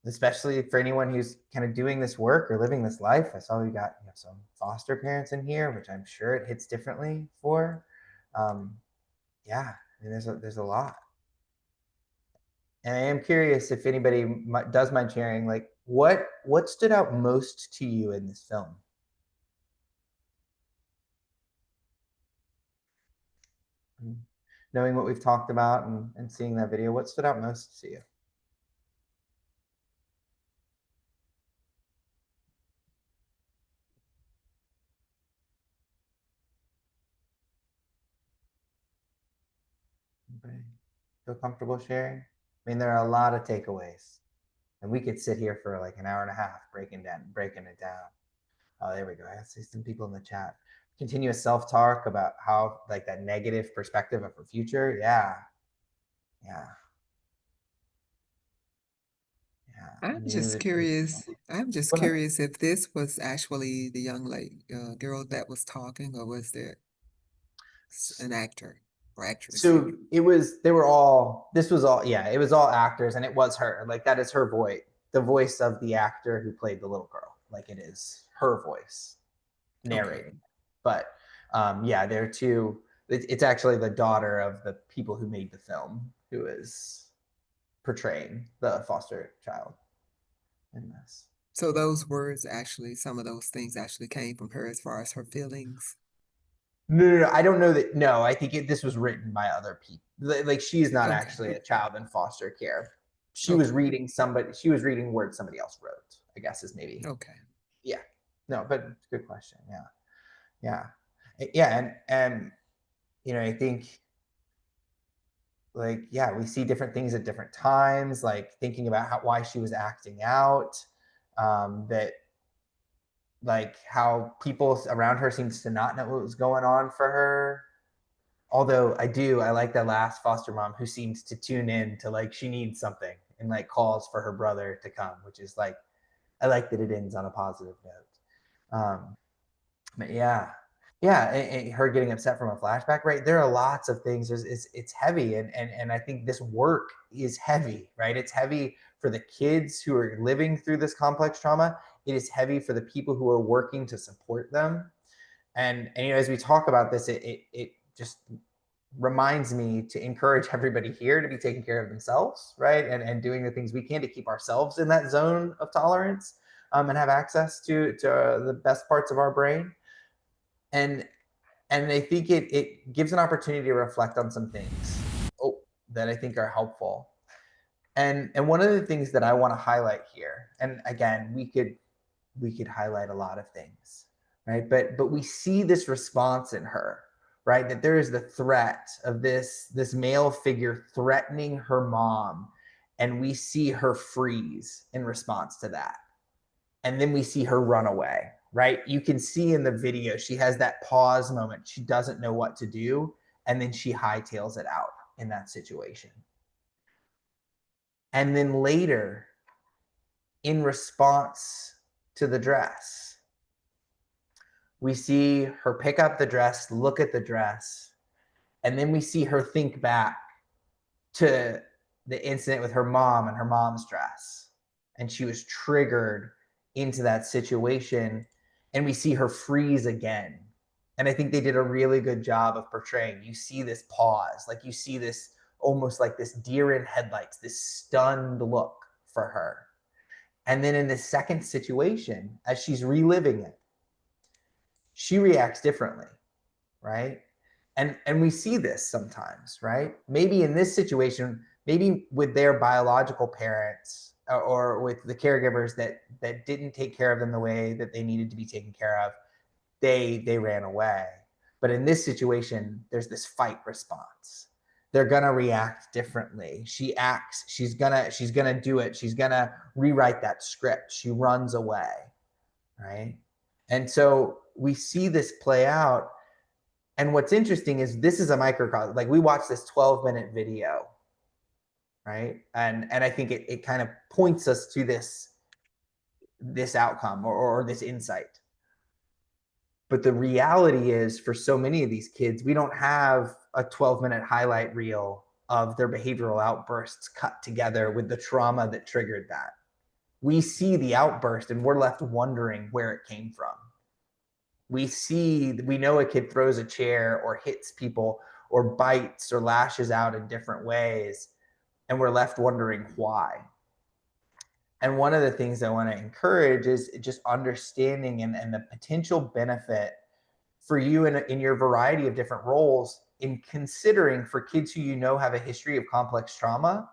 especially for anyone who's kind of doing this work or living this life. I saw you have some foster parents in here, which I'm sure it hits differently for. Yeah, I mean, there's a lot. And I am curious if anybody does mind sharing, like what stood out most to you in this film? Knowing what we've talked about and seeing that video, what stood out most to you? Anybody feel comfortable sharing? I mean, there are a lot of takeaways, and we could sit here for like an hour and a half breaking it down. Oh, there we go. I see some people in the chat. Continuous self-talk about how like that negative perspective of her future. Yeah. Yeah.
I'm just curious. I'm just
Go ahead.
curious if this was actually the young lady, girl that was talking, or was there an actor or actress?
So it was, they were all, this was all, yeah, it was all actors, and it was her. Like that is her voice, the voice of the actor who played the little girl. Like it is her voice narrating.
Okay.
But yeah, they're two. It's actually the daughter of the people who made the film who is portraying the foster child in this.
So those words actually, some of those things actually came from her as far as her feelings.
No. I don't know that. No, I think this was written by other people. Like she's not
Okay.
actually a child in foster care. She
Okay.
was reading She was reading words somebody else wrote. I guess is maybe.
Okay.
Yeah. No, but good question. Yeah. And I think like yeah, we see different things at different times. Like thinking about why she was acting out. That like how people around her seems to not know what was going on for her. Although I like that last foster mom who seems to tune in to like she needs something and like calls for her brother to come, which is like I like that it ends on a positive note. But and her getting upset from a flashback, right? There are lots of things. It's heavy, and I think this work is heavy, right? It's heavy for the kids who are living through this complex trauma. It is heavy for the people who are working to support them. And as we talk about this, it just reminds me to encourage everybody here to be taking care of themselves, right? And doing the things we can to keep ourselves in that zone of tolerance, and have access to the best parts of our brain. And I think it gives an opportunity to reflect on some things that I think are helpful. And one of the things that I want to highlight here, and again, we could highlight a lot of things, right? But we see this response in her, right? That there is the threat of this male figure threatening her mom, and we see her freeze in response to that. And then we see her run away, right? You can see in the video, she has that pause moment. She doesn't know what to do. And then she hightails it out in that situation. And then later, in response to the dress, We see her pick up the dress, look at the dress, and then we see her think back to the incident with her mom and her mom's dress. And she was triggered into that situation. And we see her freeze again. And I think they did a really good job of portraying. You see this pause, like you see this almost like this deer in headlights, this stunned look for her. And then in the second situation, as she's reliving it, she reacts differently, right? And we see this sometimes, right? Maybe in this situation, maybe with their biological parents or with the caregivers that didn't take care of them the way that they needed to be taken care of, they ran away. But in this situation, there's this fight response. They're gonna react differently. She acts, she's gonna do it. She's gonna rewrite that script. She runs away, right? And so we see this play out. And what's interesting is this is a microcosm. Like we watched this 12-minute video, right? And I think it kind of points us to this outcome or this insight. But the reality is for so many of these kids, we don't have a 12-minute highlight reel of their behavioral outbursts cut together with the trauma that triggered that. We see the outburst and we're left wondering where it came from. We know a kid throws a chair or hits people or bites or lashes out in different ways, and we're left wondering why. And one of the things I want to encourage is just understanding and the potential benefit for you in your variety of different roles in considering for kids who have a history of complex trauma,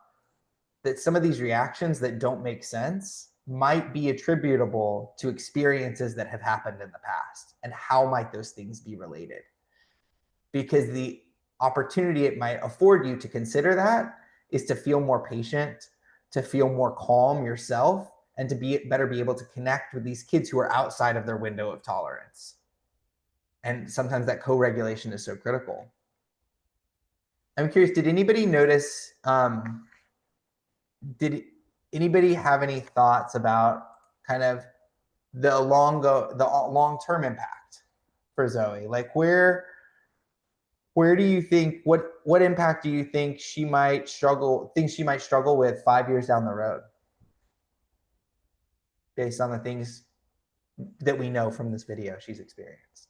that some of these reactions that don't make sense might be attributable to experiences that have happened in the past, and how might those things be related? Because the opportunity it might afford you to consider that is to feel more patient, to feel more calm yourself, and to better be able to connect with these kids who are outside of their window of tolerance. And sometimes that co-regulation is so critical. I'm curious, did anybody notice, did anybody have any thoughts about kind of the long-term impact for Zoe? Like where do you think, what impact do you think she might struggle with 5 years down the road, based on the things that we know from this video she's experienced?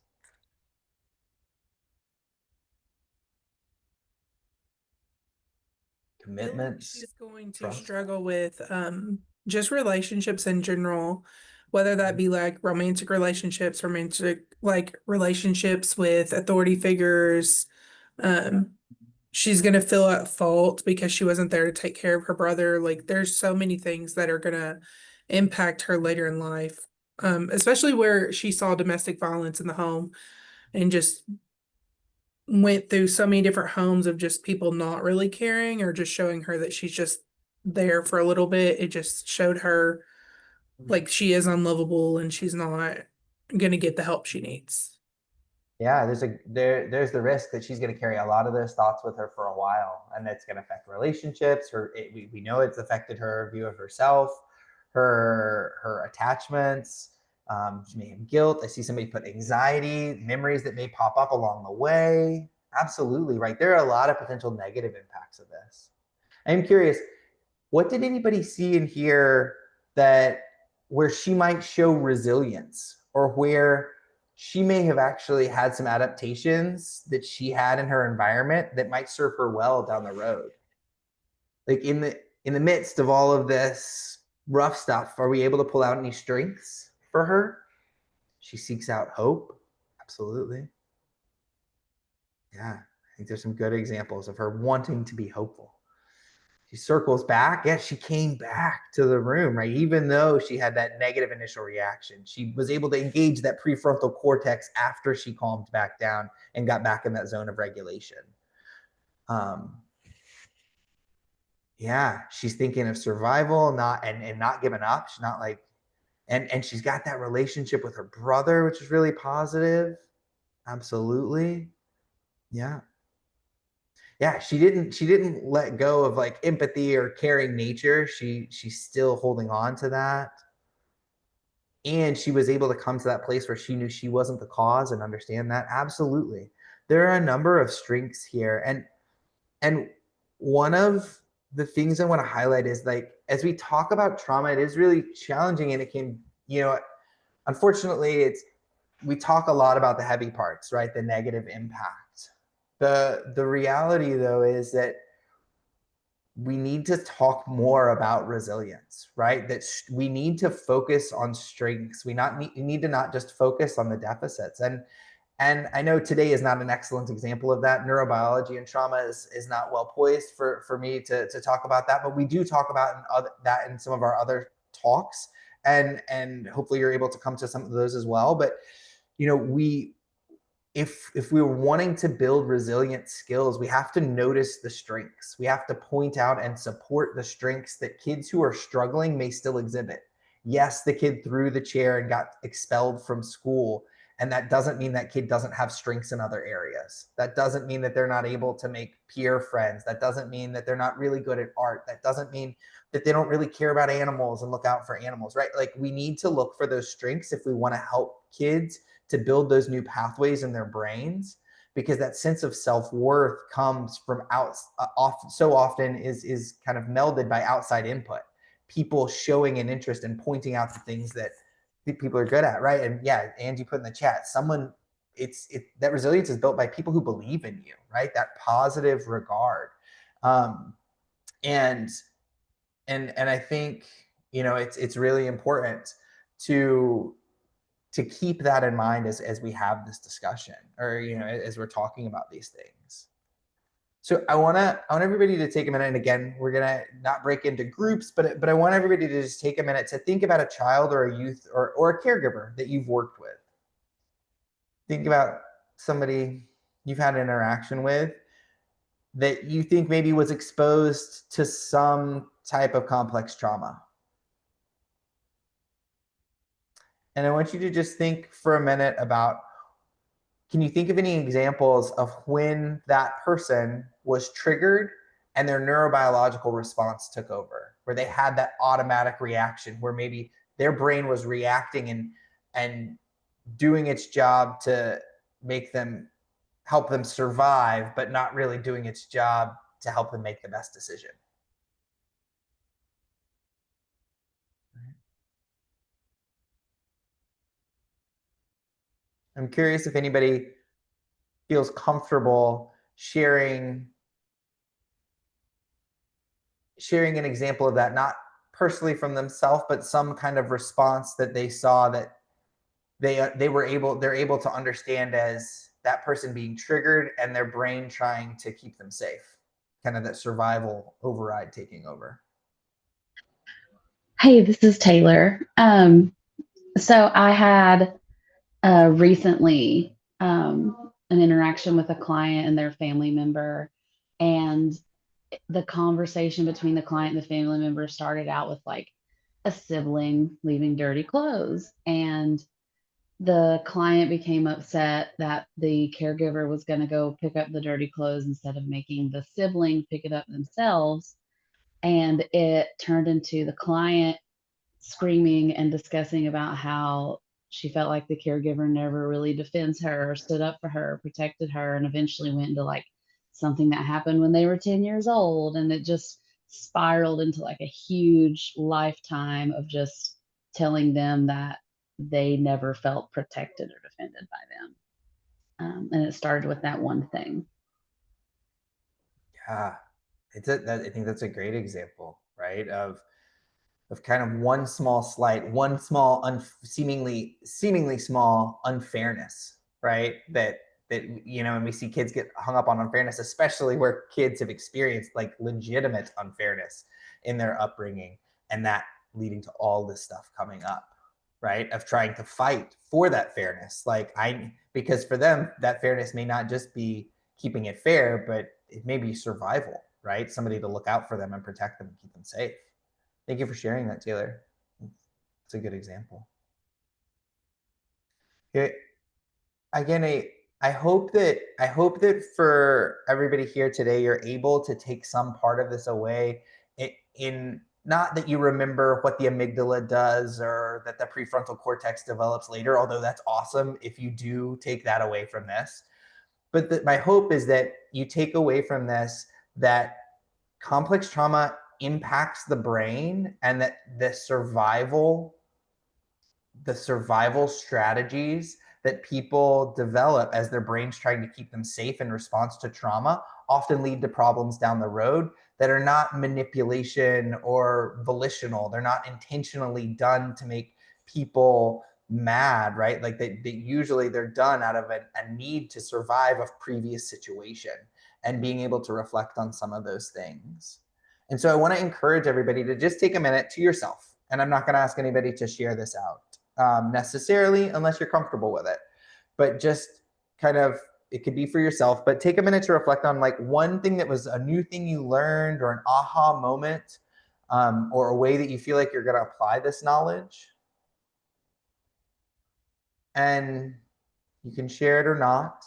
Commitments.
She's going to
trust.
struggle with just relationships in general, whether that be like romantic relationships with authority figures. She's gonna feel at fault because she wasn't there to take care of her brother. Like there's so many things that are gonna impact her later in life, especially where she saw domestic violence in the home and just went through so many different homes of just people not really caring or just showing her that she's just there for a little bit. It just showed her like she is unlovable and she's not gonna get the help she needs.
Yeah, there's the risk that she's going to carry a lot of those thoughts with her for a while, and it's going to affect relationships. We know it's affected her view of herself, her attachments. She may have guilt. I see somebody put anxiety, memories that may pop up along the way. Absolutely right. There are a lot of potential negative impacts of this. I'm curious, what did anybody see and hear where she might show resilience, or where she may have actually had some adaptations that she had in her environment that might serve her well down the road? Like in the midst of all of this rough stuff, are we able to pull out any strengths for her? She seeks out hope. Absolutely. Yeah, I think there's some good examples of her wanting to be hopeful. She circles back. Yeah, she came back to the room, right? Even though she had that negative initial reaction, she was able to engage that prefrontal cortex after she calmed back down and got back in that zone of regulation. Yeah, she's thinking of survival, not giving up. She's not like, and she's got that relationship with her brother, which is really positive. Absolutely. Yeah. Yeah, she didn't let go of like empathy or caring nature. She's still holding on to that. and she was able to come to that place where she knew she wasn't the cause and understand that. Absolutely. There are a number of strengths here. And one of the things I want to highlight is, like, as we talk about trauma, it is really challenging, and it can, unfortunately, we talk a lot about the heavy parts, right? The negative impact. The reality, though, is that we need to talk more about resilience, right? That we need to focus on strengths. We need to not just focus on the deficits. And I know today is not an excellent example of that. Neurobiology and trauma is not well poised for me to talk about that, but we do talk about that in some of our other talks, and hopefully you're able to come to some of those as well. But if we were wanting to build resilient skills, we have to notice the strengths. We have to point out and support the strengths that kids who are struggling may still exhibit. Yes, the kid threw the chair and got expelled from school, and that doesn't mean that kid doesn't have strengths in other areas. That doesn't mean that they're not able to make peer friends. That doesn't mean that they're not really good at art. That doesn't mean that they don't really care about animals and look out for animals, right? Like, we need to look for those strengths if we want to help kids to build those new pathways in their brains, because that sense of self-worth comes from so often is kind of melded by outside input, people showing an interest and pointing out the things that people are good at, right? And yeah, Angie put in the chat, that resilience is built by people who believe in you, right? That positive regard. And I think, it's really important to keep that in mind as we have this discussion, or as we're talking about these things. So I want everybody to take a minute, and again, we're gonna not break into groups, but I want everybody to just take a minute to think about a child or a youth or a caregiver that you've worked with. Think about somebody you've had an interaction with that you think maybe was exposed to some type of complex trauma. And I want you to just think for a minute about, can you think of any examples of when that person was triggered and their neurobiological response took over, where they had that automatic reaction, where maybe their brain was reacting and doing its job to help them survive, but not really doing its job to help them make the best decision? I'm curious if anybody feels comfortable sharing an example of that, not personally from themselves, but some kind of response that they saw that they're able to understand as that person being triggered and their brain trying to keep them safe, kind of that survival override taking over.
Hey, this is Taylor. So I had recently an interaction with a client and their family member, and the conversation between the client and the family member started out with like a sibling leaving dirty clothes, and the client became upset that the caregiver was going to go pick up the dirty clothes instead of making the sibling pick it up themselves. And it turned into the client screaming and discussing about how she felt like the caregiver never really defends her or stood up for her, protected her, and eventually went into like something that happened when they were 10 years old. And it just spiraled into like a huge lifetime of just telling them that they never felt protected or defended by them. And it started with that one thing.
Yeah, I think that's a great example, right? Of kind of one small slight, one small seemingly small unfairness, right? That and we see kids get hung up on unfairness, especially where kids have experienced like legitimate unfairness in their upbringing, and that leading to all this stuff coming up, right? Of trying to fight for that fairness, because for them that fairness may not just be keeping it fair, but it may be survival, right? Somebody to look out for them and protect them and keep them safe. Thank you for sharing that, Taylor. It's a good example. Okay. Again, I hope that for everybody here today, you're able to take some part of this away in not that you remember what the amygdala does or that the prefrontal cortex develops later, although that's awesome if you do take that away from this. But my hope is that you take away from this that complex trauma impacts the brain, and that the survival strategies that people develop as their brain's trying to keep them safe in response to trauma often lead to problems down the road that are not manipulation or volitional. They're not intentionally done to make people mad, right? Like they usually they're done out of a need to survive a previous situation and being able to reflect on some of those things. And so I want to encourage everybody to just take a minute to yourself. And I'm not going to ask anybody to share this out necessarily unless you're comfortable with it. But just kind of, it could be for yourself, but take a minute to reflect on like one thing that was a new thing you learned or an aha moment, or a way that you feel like you're going to apply this knowledge. And you can share it or not.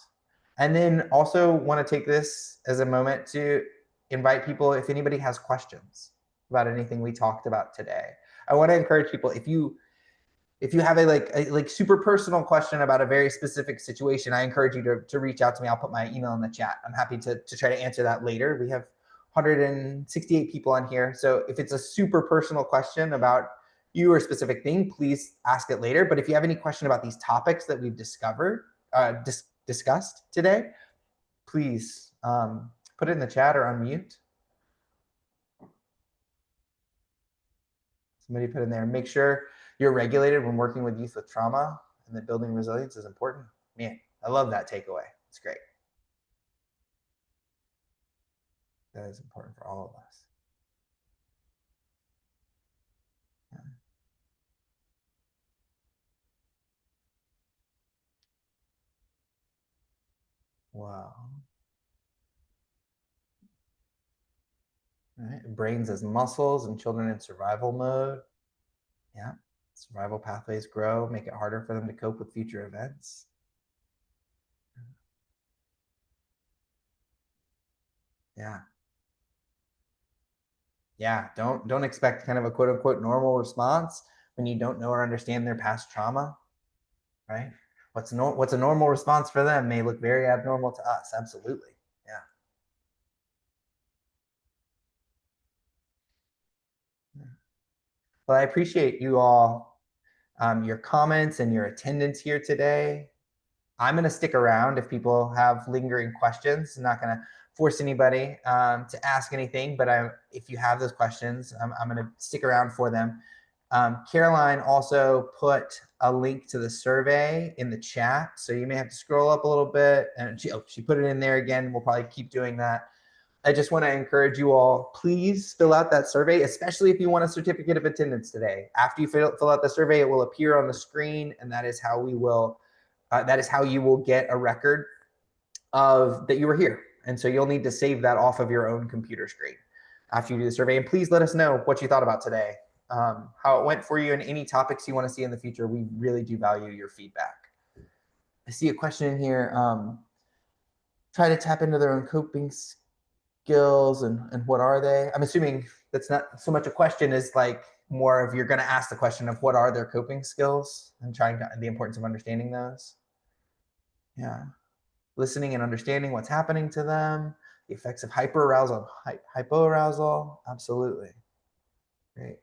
And then also want to take this as a moment to invite people, if anybody has questions about anything we talked about today. I want to encourage people, if you have a super personal question about a very specific situation, I encourage you to reach out to me. I'll put my email in the chat. I'm happy to try to answer that later. We have 168 people on here. So if it's a super personal question about you or a specific thing, please ask it later. But if you have any question about these topics that we've discussed today, please put it in the chat or unmute. Somebody put in there. Make sure you're regulated when working with youth with trauma, and that building resilience is important. Man, I love that takeaway. It's great. That is important for all of us. Yeah. Wow. All right. Brains as muscles and children in survival mode. Yeah. Survival pathways grow, make it harder for them to cope with future events. Yeah. Yeah. Don't expect kind of a quote unquote normal response when you don't know or understand their past trauma, right? What's a normal response for them may look very abnormal to us. Absolutely. Yeah. Well, I appreciate you all, your comments and your attendance here today. I'm going to stick around if people have lingering questions. I'm not going to force anybody to ask anything, but if you have those questions, I'm going to stick around for them. Caroline also put a link to the survey in the chat, so you may have to scroll up a little bit. And she put it in there again. We'll probably keep doing that. I just want to encourage you all, please fill out that survey, especially if you want a certificate of attendance today. After you fill out the survey, it will appear on the screen, and that is how we will. That is how you will get a record of that you were here. And so you'll need to save that off of your own computer screen after you do the survey. And please let us know what you thought about today, how it went for you, and any topics you want to see in the future. We really do value your feedback. I see a question in here. Try to tap into their own coping skills, and what are they? I'm assuming that's not so much a question as like more of you're going to ask the question of what are their coping skills and the importance of understanding those. Yeah. Listening and understanding what's happening to them, the effects of hyperarousal, hypoarousal. Absolutely. Great.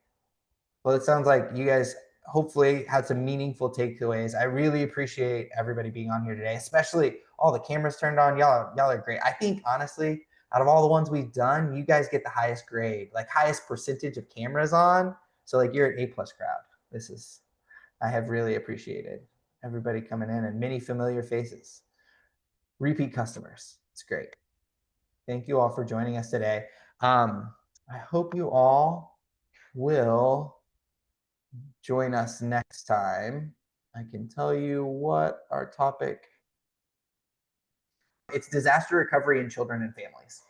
Well, it sounds like you guys hopefully had some meaningful takeaways. I really appreciate everybody being on here today, especially all the cameras turned on. Y'all are great. I think honestly, out of all the ones we've done, you guys get the highest grade, like highest percentage of cameras on. So like you're an A+ crowd. I have really appreciated everybody coming in, and many familiar faces. Repeat customers. It's great. Thank you all for joining us today. I hope you all will join us next time. I can tell you what our topic. It's disaster recovery in children and families.